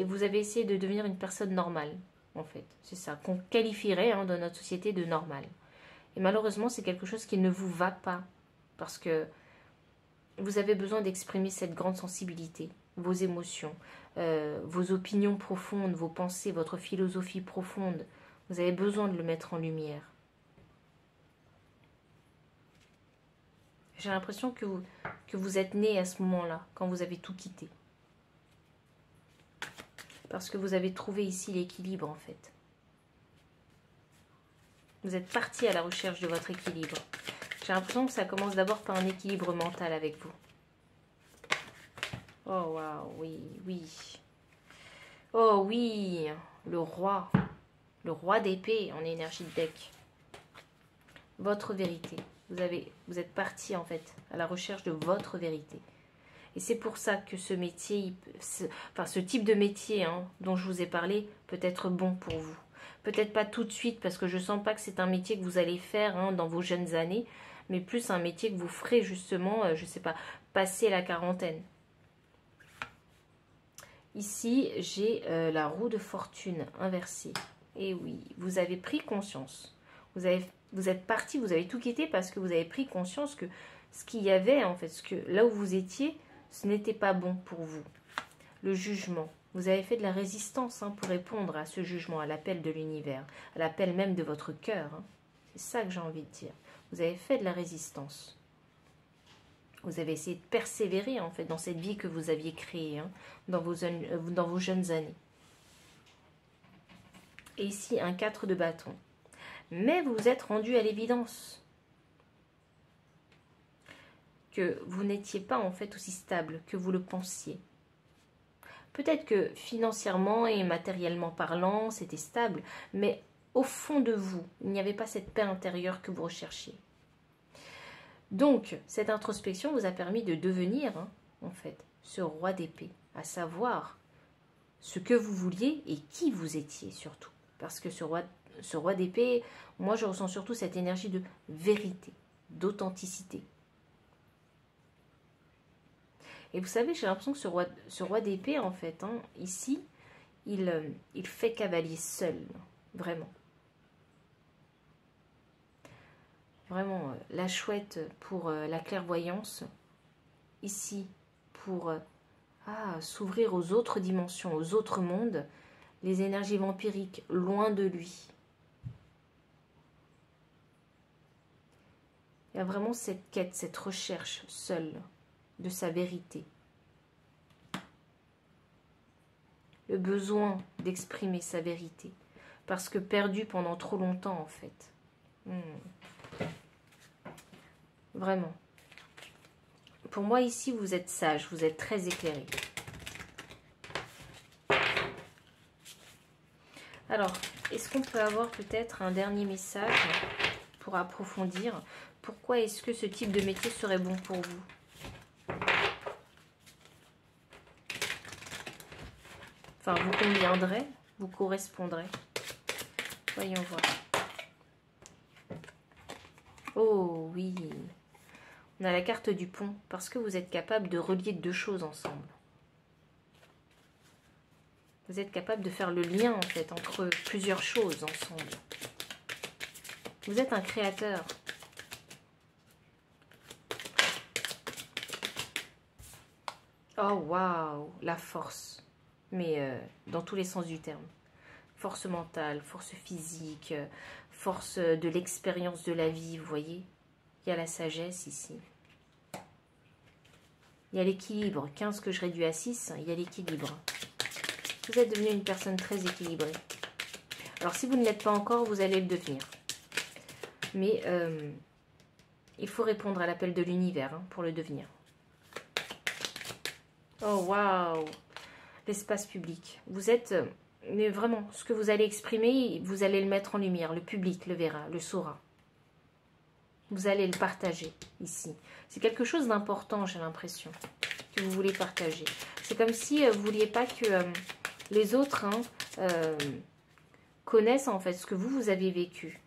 vous avez essayé de devenir une personne normale. En fait, c'est ça, qu'on qualifierait, hein, dans notre société de normal. Et malheureusement, c'est quelque chose qui ne vous va pas, parce que vous avez besoin d'exprimer cette grande sensibilité, vos émotions, vos opinions profondes, vos pensées, votre philosophie profonde. Vous avez besoin de le mettre en lumière. J'ai l'impression que vous êtes né à ce moment-là, quand vous avez tout quitté. Parce que vous avez trouvé ici l'équilibre, en fait. Vous êtes parti à la recherche de votre équilibre. J'ai l'impression que ça commence d'abord par un équilibre mental avec vous. Oh, waouh, oui, oui. Oh, oui, le roi. Le roi d'épée en énergie de deck. Votre vérité. Vous êtes parti, en fait, à la recherche de votre vérité. Et c'est pour ça que ce métier, ce type de métier, hein, dont je vous ai parlé, peut être bon pour vous. Peut-être pas tout de suite, parce que je ne sens pas que c'est un métier que vous allez faire, hein, dans vos jeunes années, mais plus un métier que vous ferez justement, je ne sais pas, passer la quarantaine. Ici, j'ai la roue de fortune inversée. Et oui, vous avez pris conscience. Vous êtes parti, vous avez tout quitté parce que vous avez pris conscience que ce qu'il y avait, en fait, là où vous étiez, ce n'était pas bon pour vous. Le jugement. Vous avez fait de la résistance, hein, pour répondre à ce jugement, à l'appel de l'univers, à l'appel même de votre cœur. Hein. C'est ça que j'ai envie de dire. Vous avez fait de la résistance. Vous avez essayé de persévérer, en fait, dans cette vie que vous aviez créée, hein, dans vos jeunes années. Et ici, un 4 de bâton. Mais vous vous êtes rendu à l'évidence que vous n'étiez pas, en fait, aussi stable que vous le pensiez. Peut-être que financièrement et matériellement parlant, c'était stable, mais au fond de vous, il n'y avait pas cette paix intérieure que vous recherchiez. Donc, cette introspection vous a permis de devenir, hein, en fait, ce roi d'épée, à savoir ce que vous vouliez et qui vous étiez surtout. Parce que ce roi d'épée, moi je ressens surtout cette énergie de vérité, d'authenticité. Et vous savez, j'ai l'impression que ce roi d'épée, en fait, hein, ici, il fait cavalier seul, vraiment. Vraiment, la chouette pour la clairvoyance, ici, pour s'ouvrir aux autres dimensions, aux autres mondes, les énergies vampiriques loin de lui. Il y a vraiment cette quête, cette recherche seule de sa vérité. Le besoin d'exprimer sa vérité. Parce que perdu pendant trop longtemps, en fait. Vraiment. Pour moi, ici, vous êtes sage, vous êtes très éclairé. Alors, est-ce qu'on peut avoir peut-être un dernier message pour approfondir. Pourquoi est-ce que ce type de métier serait bon pour vous? Enfin, vous conviendrez, vous correspondrez. Voyons voir. Oh oui, on a la carte du pont, parce que vous êtes capable de relier deux choses ensemble. Vous êtes capable de faire le lien en fait entre plusieurs choses ensemble. Vous êtes un créateur. Oh waouh, la force. Mais dans tous les sens du terme. Force mentale, force physique, force de l'expérience de la vie, vous voyez. Il y a la sagesse ici. Il y a l'équilibre. 15 que je réduis à 6, il y a l'équilibre. Vous êtes devenu une personne très équilibrée. Alors si vous ne l'êtes pas encore, vous allez le devenir. Mais il faut répondre à l'appel de l'univers pour le devenir. Oh waouh, l'espace public. Vous êtes, mais vraiment, ce que vous allez exprimer, vous allez le mettre en lumière. Le public le verra, le saura. Vous allez le partager ici. C'est quelque chose d'important, j'ai l'impression, que vous voulez partager. C'est comme si vous ne vouliez pas que les autres connaissent en fait ce que vous avez vécu.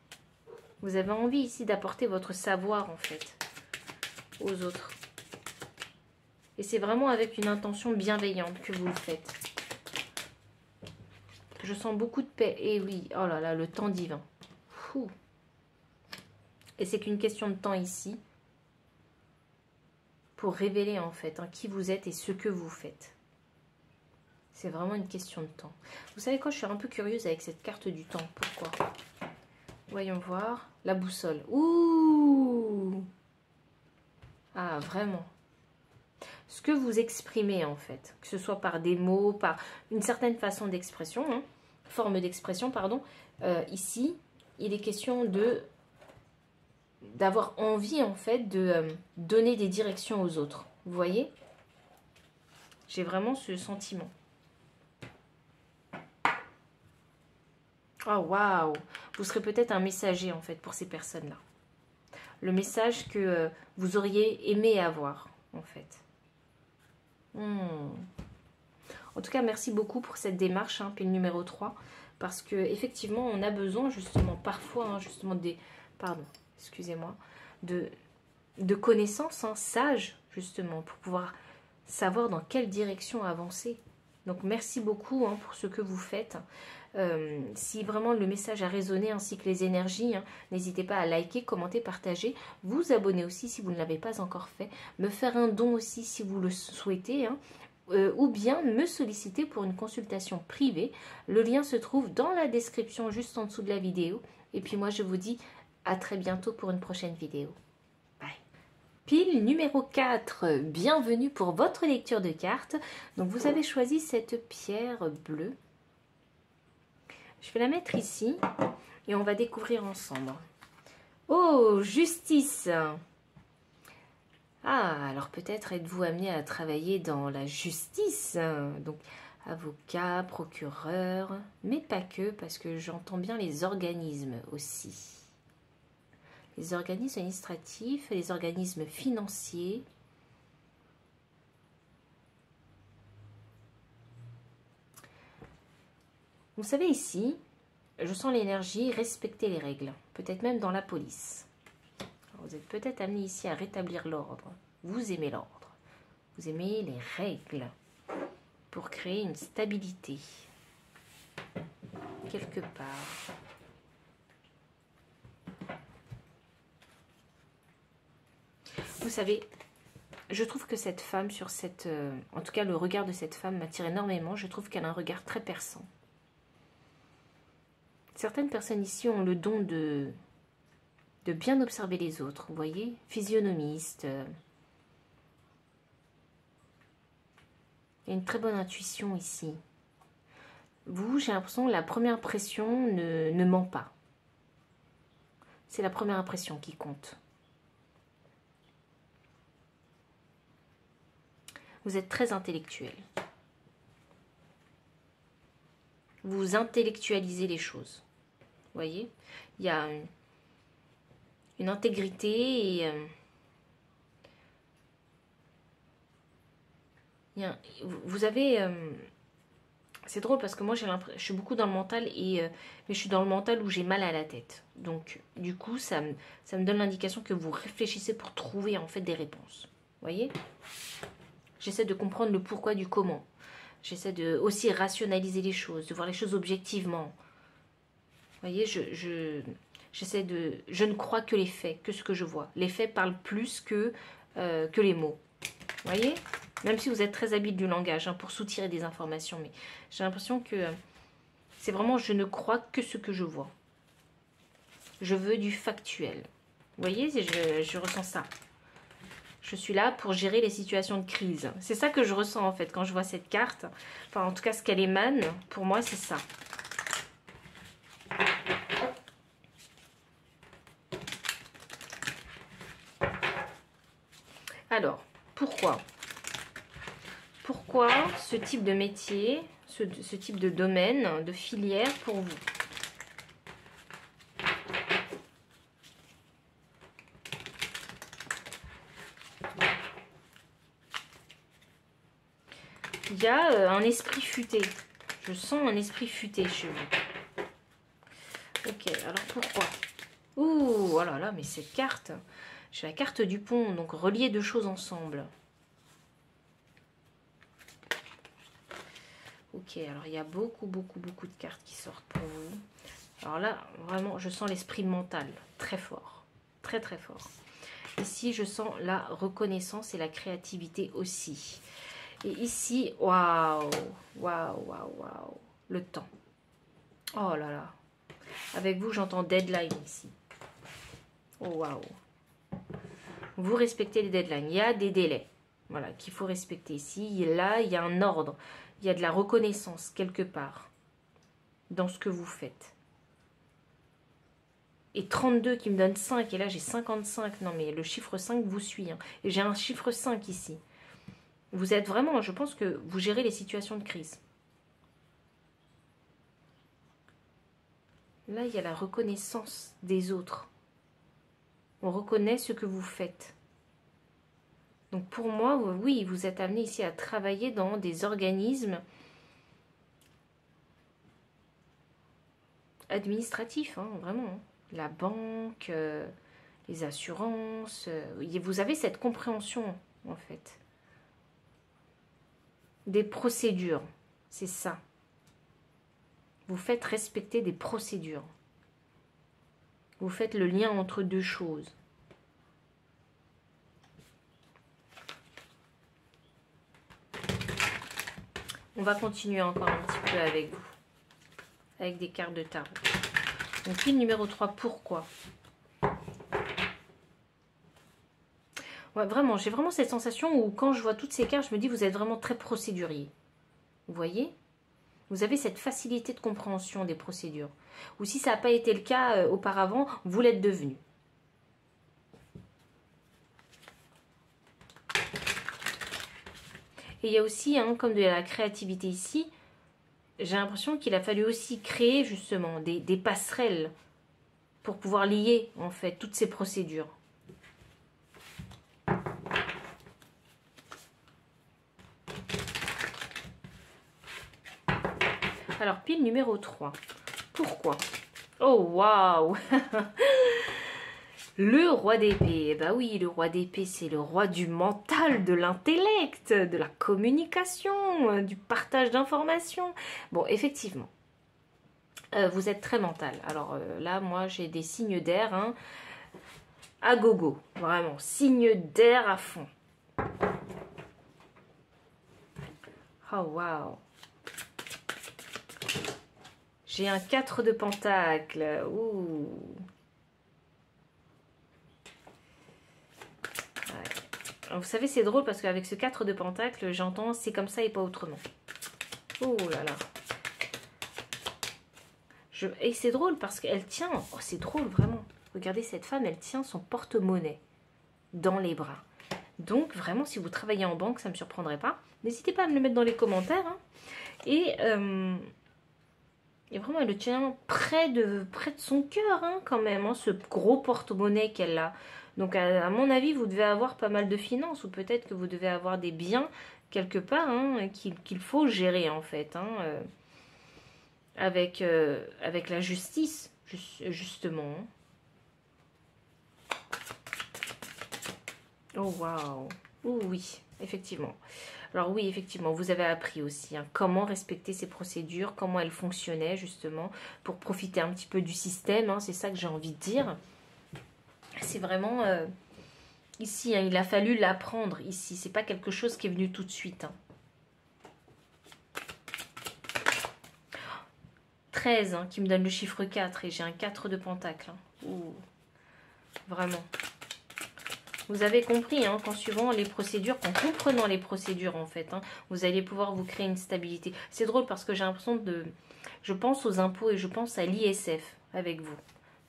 Vous avez envie ici d'apporter votre savoir en fait aux autres. Et c'est vraiment avec une intention bienveillante que vous le faites. Je sens beaucoup de paix. Et oui, oh là là, le temps divin. Fou. Et c'est qu'une question de temps ici pour révéler en fait qui vous êtes et ce que vous faites. C'est vraiment une question de temps. Vous savez quoi, je suis un peu curieuse avec cette carte du temps. Pourquoi? Voyons voir. La boussole. Ouh! Ah, vraiment. Ce que vous exprimez en fait, que ce soit par des mots, par une certaine façon d'expression, forme d'expression, pardon, ici, il est question d'avoir envie en fait de donner des directions aux autres. Vous voyez? J'ai vraiment ce sentiment. Oh waouh! Vous serez peut-être un messager en fait pour ces personnes-là. Le message que vous auriez aimé avoir en fait. En tout cas, merci beaucoup pour cette démarche, pile numéro 3, parce que effectivement, on a besoin justement parfois, justement des, pardon, excusez-moi, de connaissances sages justement pour pouvoir savoir dans quelle direction avancer. Donc merci beaucoup pour ce que vous faites. Si vraiment le message a résonné ainsi que les énergies, n'hésitez pas à liker, commenter, partager, vous abonner aussi si vous ne l'avez pas encore fait, me faire un don aussi si vous le souhaitez, ou bien me solliciter pour une consultation privée. Le lien se trouve dans la description juste en dessous de la vidéo. Et puis moi je vous dis à très bientôt pour une prochaine vidéo. Bye. Pile numéro 4, bienvenue pour votre lecture de cartes. Donc vous avez choisi cette pierre bleue. Je vais la mettre ici et on va découvrir ensemble. Oh, justice! Ah, alors peut-être êtes-vous amené à travailler dans la justice, donc avocat, procureur, mais pas que, parce que j'entends bien les organismes aussi. Les organismes administratifs, les organismes financiers. Vous savez ici, je sens l'énergie, respecter les règles, peut-être même dans la police. Alors, vous êtes peut-être amené ici à rétablir l'ordre. Vous aimez l'ordre, vous aimez les règles pour créer une stabilité quelque part. Vous savez, je trouve que cette femme sur cette... en tout cas, le regard de cette femme m'attire énormément. Je trouve qu'elle a un regard très perçant. Certaines personnes ici ont le don de bien observer les autres, vous voyez, physionomiste. Il y a une très bonne intuition ici. Vous, j'ai l'impression que la première impression ne ment pas. C'est la première impression qui compte. Vous êtes très intellectuel. Vous intellectualisez les choses. Vous voyez, il y a une intégrité et vous avez... c'est drôle parce que moi je suis beaucoup dans le mental mais je suis dans le mental où j'ai mal à la tête. Donc du coup ça me donne l'indication que vous réfléchissez pour trouver en fait des réponses. Vous voyez? J'essaie de comprendre le pourquoi du comment. J'essaie de aussi rationaliser les choses, de voir les choses objectivement. Vous voyez, je ne crois que les faits, que ce que je vois. Les faits parlent plus que les mots. Vous voyez? Même si vous êtes très habile du langage pour soutirer des informations. Mais j'ai l'impression que c'est vraiment je ne crois que ce que je vois. Je veux du factuel. Vous voyez? Je ressens ça. Je suis là pour gérer les situations de crise. C'est ça que je ressens en fait quand je vois cette carte. Enfin, en tout cas, ce qu'elle émane, pour moi, c'est ça. Alors, pourquoi? Pourquoi ce type de métier, ce type de domaine, de filière pour vous? Il y a un esprit futé. Je sens un esprit futé chez vous. Ok, alors pourquoi? Ouh, oh là là, mais cette carte, j'ai la carte du pont, donc relier deux choses ensemble. Ok, alors il y a beaucoup de cartes qui sortent pour vous. Alors là, vraiment, je sens l'esprit mental, très fort, très fort. Ici, je sens la reconnaissance et la créativité aussi. Et ici, waouh, le temps. Oh là là. Avec vous, j'entends deadline ici. Oh waouh. Vous respectez les deadlines. Il y a des délais, voilà, qu'il faut respecter ici. Là, il y a un ordre. Il y a de la reconnaissance quelque part dans ce que vous faites. Et 32 qui me donne 5. Et là, j'ai 55. Non, mais le chiffre 5 vous suit. Et j'ai un chiffre 5 ici. Vous êtes vraiment, je pense que vous gérez les situations de crise. Là, il y a la reconnaissance des autres. On reconnaît ce que vous faites. Donc pour moi, oui, vous êtes amené ici à travailler dans des organismes administratifs, vraiment. La banque, les assurances. Vous avez cette compréhension, en fait. Des procédures, c'est ça. Vous faites respecter des procédures. Vous faites le lien entre deux choses. On va continuer encore un petit peu avec vous. Avec des cartes de tarot. Donc, pile numéro 3, pourquoi? Ouais, vraiment, j'ai vraiment cette sensation où quand je vois toutes ces cartes, je me dis vous êtes vraiment très procédurier. Vous voyez? Vous avez cette facilité de compréhension des procédures. Ou si ça n'a pas été le cas auparavant, vous l'êtes devenu. Et il y a aussi, comme de la créativité ici, j'ai l'impression qu'il a fallu aussi créer justement des passerelles pour pouvoir lier en fait toutes ces procédures. Alors, pile numéro 3. Pourquoi? Oh, waouh. Le roi d'épée. Bah oui, le roi d'épée, c'est le roi du mental, de l'intellect, de la communication, du partage d'informations. Bon, effectivement, vous êtes très mental. Alors là, moi, j'ai des signes d'air, à gogo. Vraiment, signes d'air à fond. Oh, waouh. J'ai un 4 de pentacle. Ouh. Ouais. Vous savez, c'est drôle parce qu'avec ce 4 de pentacle, j'entends c'est comme ça et pas autrement. Oh là là. Et c'est drôle parce qu'elle tient... Oh, c'est drôle, vraiment. Regardez, cette femme, elle tient son porte-monnaie dans les bras. Donc, vraiment, si vous travaillez en banque, ça ne me surprendrait pas. N'hésitez pas à me le mettre dans les commentaires. Et... Et vraiment, elle le tient près de son cœur, hein, quand même, hein, ce gros porte-monnaie qu'elle a. Donc, à mon avis, vous devez avoir pas mal de finances, ou peut-être que vous devez avoir des biens quelque part, hein, qu'il faut gérer, en fait, hein, avec la justice, justement. Oh, waouh! Oh, oui, effectivement. Alors oui, effectivement, vous avez appris aussi hein, comment respecter ces procédures, comment elles fonctionnaient justement, pour profiter un petit peu du système, hein, c'est ça que j'ai envie de dire. C'est vraiment ici, hein, il a fallu l'apprendre ici, c'est pas quelque chose qui est venu tout de suite. Hein. 13, hein, qui me donne le chiffre 4, et j'ai un 4 de pentacle. Hein. Ouh, vraiment. Vous avez compris, hein, qu'en suivant les procédures, qu'en comprenant les procédures en fait, hein, vous allez pouvoir vous créer une stabilité. C'est drôle parce que j'ai l'impression de... Je pense aux impôts et je pense à l'ISF avec vous.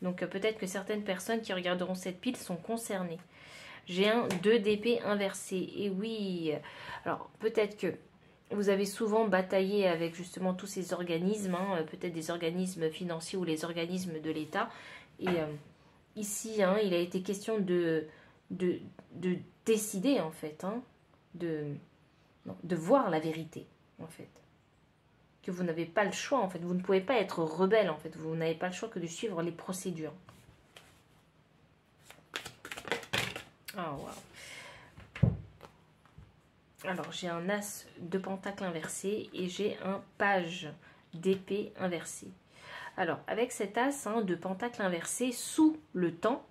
Donc peut-être que certaines personnes qui regarderont cette pile sont concernées. J'ai un 2 d'épée inversé. Et oui, alors peut-être que vous avez souvent bataillé avec justement tous ces organismes, hein, peut-être des organismes financiers ou les organismes de l'État. Et ici, hein, il a été question de décider en fait, hein, de voir la vérité en fait. Que vous n'avez pas le choix en fait, vous ne pouvez pas être rebelle en fait, vous n'avez pas le choix que de suivre les procédures. Ah waouh. Alors j'ai un as de pentacle inversé et j'ai un page d'épée inversé. Alors avec cet as hein, de pentacle inversé sous le temps,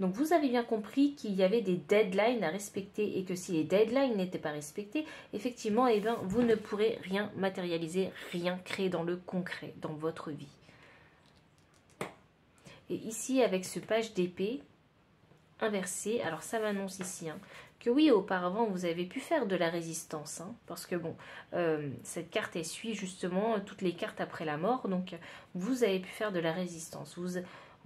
donc vous avez bien compris qu'il y avait des deadlines à respecter et que si les deadlines n'étaient pas respectés, effectivement, eh bien, vous ne pourrez rien matérialiser, rien créer dans le concret, dans votre vie. Et ici, avec ce page d'épée inversé, alors ça m'annonce ici hein, que oui, auparavant, vous avez pu faire de la résistance, hein, parce que bon, cette carte, elle suit justement toutes les cartes après la mort, donc vous avez pu faire de la résistance.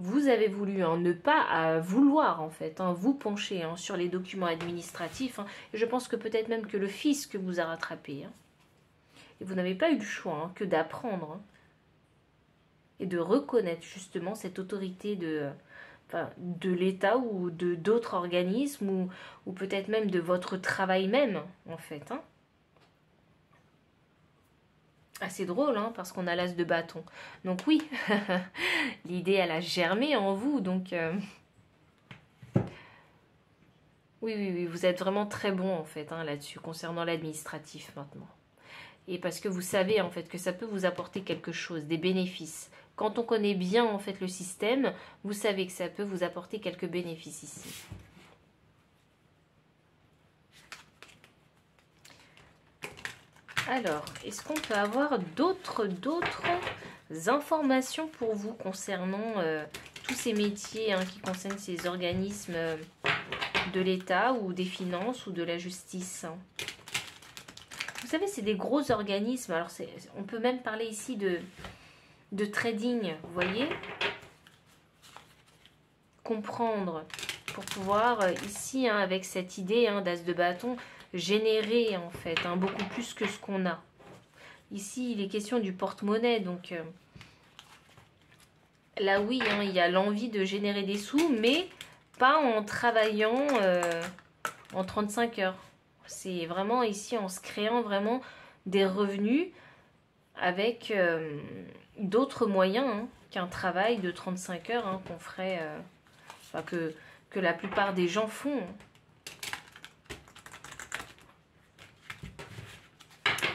Vous avez voulu hein, ne pas vouloir en fait, hein, vous pencher hein, sur les documents administratifs. Hein, et je pense que peut-être même que le fisc vous a rattrapé. Hein, et vous n'avez pas eu le choix hein, que d'apprendre hein, et de reconnaître justement cette autorité de l'État ou de d'autres organismes ou peut-être même de votre travail même en fait. Hein. Assez drôle, hein, parce qu'on a l'as de bâton. Donc oui, l'idée, elle a germé en vous. Donc oui, vous êtes vraiment très bon, en fait, hein, là-dessus, concernant l'administratif, maintenant. Et parce que vous savez, en fait, que ça peut vous apporter quelque chose, des bénéfices. Quand on connaît bien, en fait, le système, vous savez que ça peut vous apporter quelques bénéfices ici. Alors, est-ce qu'on peut avoir d'autres informations pour vous concernant tous ces métiers hein, qui concernent ces organismes de l'État ou des finances ou de la justice? Vous savez, c'est des gros organismes. Alors, on peut même parler ici de trading, vous voyez? Comprendre pour pouvoir, ici, hein, avec cette idée hein, d'as de bâton, générer en fait hein, beaucoup plus que ce qu'on a. Ici, il est question du porte-monnaie, donc là oui, hein, il y a l'envie de générer des sous, mais pas en travaillant en 35 heures. C'est vraiment ici en se créant vraiment des revenus avec d'autres moyens hein, qu'un travail de 35 heures hein, qu'on ferait, que la plupart des gens font.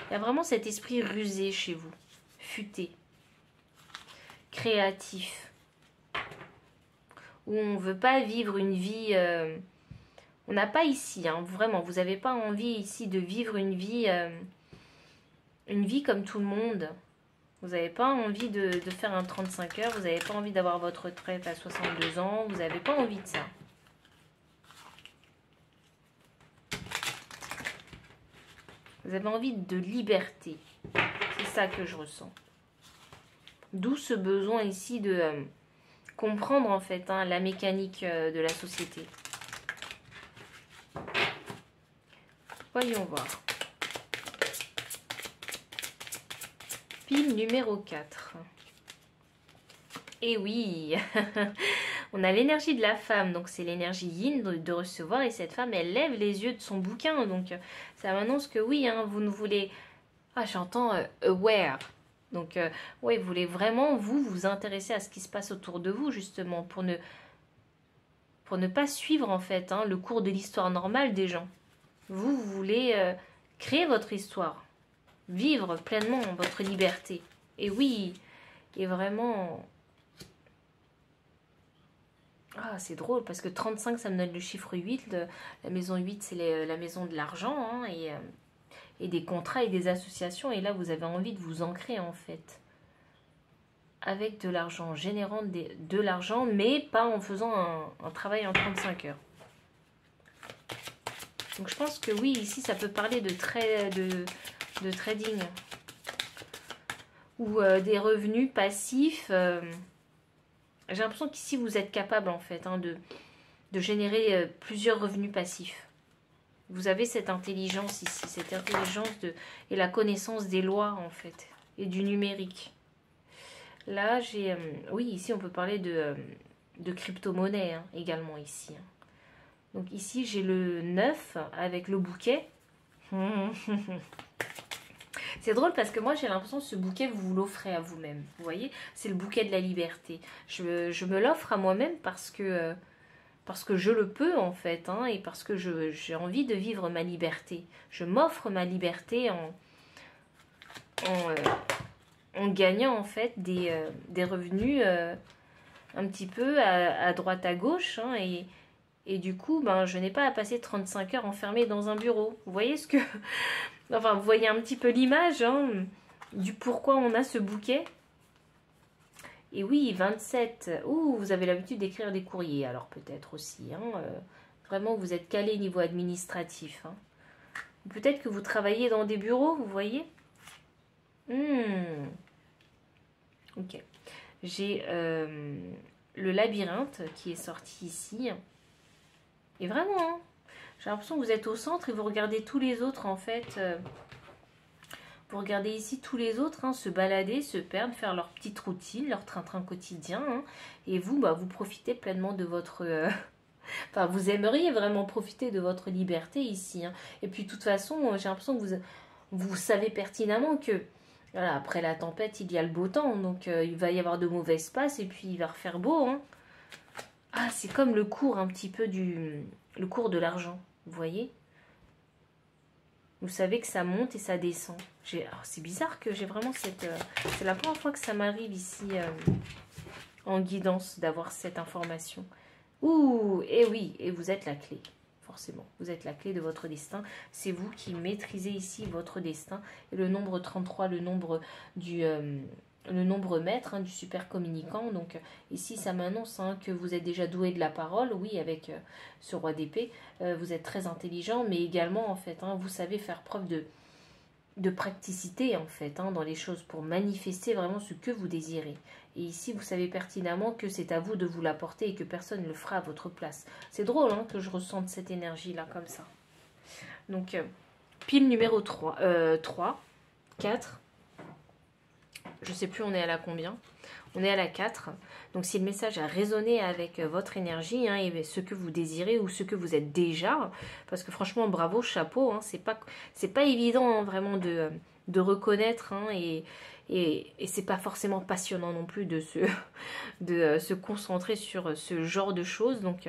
Il y a vraiment cet esprit rusé chez vous, futé, créatif, où on ne veut pas vivre une vie... on n'a pas ici, hein, vraiment, vous n'avez pas envie ici de vivre une vie comme tout le monde. Vous n'avez pas envie de faire un 35 heures, vous n'avez pas envie d'avoir votre retraite à 62 ans, vous n'avez pas envie de ça. Vous avez envie de liberté. C'est ça que je ressens. D'où ce besoin ici de comprendre en fait hein, la mécanique de la société. Voyons voir. Pile numéro 4. Et oui, on a l'énergie de la femme, donc c'est l'énergie yin de recevoir, et cette femme, elle lève les yeux de son bouquin, donc ça m'annonce que oui, hein, vous ne voulez... Ah, j'entends aware. Donc, ouais, vous voulez vraiment, vous intéresser à ce qui se passe autour de vous, justement, pour ne pas suivre, en fait, hein, le cours de l'histoire normale des gens. Vous voulez créer votre histoire, vivre pleinement votre liberté. Et oui, et vraiment... Ah, c'est drôle parce que 35, ça me donne le chiffre 8. La maison 8, c'est la maison de l'argent, hein, et des contrats et des associations. Et là, vous avez envie de vous ancrer en fait avec de l'argent, générant de l'argent, mais pas en faisant un travail en 35 heures. Donc je pense que oui, ici, ça peut parler de trading ou des revenus passifs. J'ai l'impression qu'ici, vous êtes capable, en fait, hein, de générer plusieurs revenus passifs. Vous avez cette intelligence ici, cette intelligence et la connaissance des lois, en fait, et du numérique. Là, j'ai... oui, ici, on peut parler de crypto-monnaie, hein, également, ici. Hein. Donc ici, j'ai le 9 avec le bouquet. C'est drôle parce que moi j'ai l'impression que ce bouquet vous l'offrez à vous-même. Vous voyez, c'est le bouquet de la liberté. Je me l'offre à moi-même parce que je le peux en fait, hein, et parce que j'ai envie de vivre ma liberté. Je m'offre ma liberté en gagnant en fait des revenus un petit peu à droite à gauche, hein, et du coup, ben, je n'ai pas à passer 35 heures enfermée dans un bureau. Vous voyez ce que... Enfin, vous voyez un petit peu l'image, hein, du pourquoi on a ce bouquet. Et oui, 27. Ouh, vous avez l'habitude d'écrire des courriers, alors peut-être aussi. Hein, vraiment, vous êtes calé niveau administratif. Hein. Peut-être que vous travaillez dans des bureaux, vous voyez. Ok. J'ai le labyrinthe qui est sorti ici. Et vraiment, hein, j'ai l'impression que vous êtes au centre et vous regardez tous les autres, en fait. Vous regardez ici tous les autres, hein, se balader, se perdre, faire leur petite routine, leur train-train quotidien. Hein, et vous, bah, vous profitez pleinement de votre... Enfin, vous aimeriez vraiment profiter de votre liberté ici. Hein. Et puis, de toute façon, j'ai l'impression que vous savez pertinemment que... Voilà, après la tempête, il y a le beau temps. Donc, il va y avoir de mauvaises passes et puis il va refaire beau. Hein. Ah, c'est comme le cours un petit peu le cours de l'argent, vous voyez? Vous savez que ça monte et ça descend. C'est bizarre que j'ai vraiment cette... c'est la première fois que ça m'arrive ici en guidance d'avoir cette information. Ouh, et oui, et vous êtes la clé, forcément. Vous êtes la clé de votre destin. C'est vous qui maîtrisez ici votre destin. Et le nombre 33, le nombre le nombre maître, hein, du super communicant. Donc ici ça m'annonce, hein, que vous êtes déjà doué de la parole, oui, avec ce roi d'épée. Vous êtes très intelligent, mais également en fait, hein, vous savez faire preuve de praticité en fait, hein, dans les choses pour manifester vraiment ce que vous désirez. Et ici vous savez pertinemment que c'est à vous de vous l'apporter et que personne ne le fera à votre place. C'est drôle, hein, que je ressente cette énergie là comme ça. Donc pile numéro 3, 4. Je ne sais plus on est à la combien. On est à la 4. Donc si le message a résonné avec votre énergie, hein, et ce que vous désirez ou ce que vous êtes déjà, parce que franchement bravo, chapeau, hein, c'est pas évident, hein, vraiment de reconnaître, hein, et c'est pas forcément passionnant non plus de se concentrer sur ce genre de choses. Donc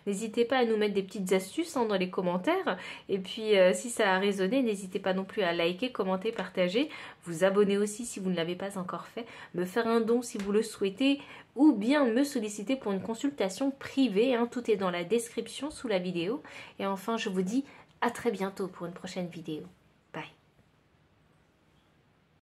n'hésitez pas à nous mettre des petites astuces, hein, dans les commentaires. Et puis, si ça a résonné, n'hésitez pas non plus à liker, commenter, partager. Vous abonner aussi si vous ne l'avez pas encore fait. Me faire un don si vous le souhaitez. Ou bien me solliciter pour une consultation privée. Hein, tout est dans la description sous la vidéo. Et enfin, je vous dis à très bientôt pour une prochaine vidéo.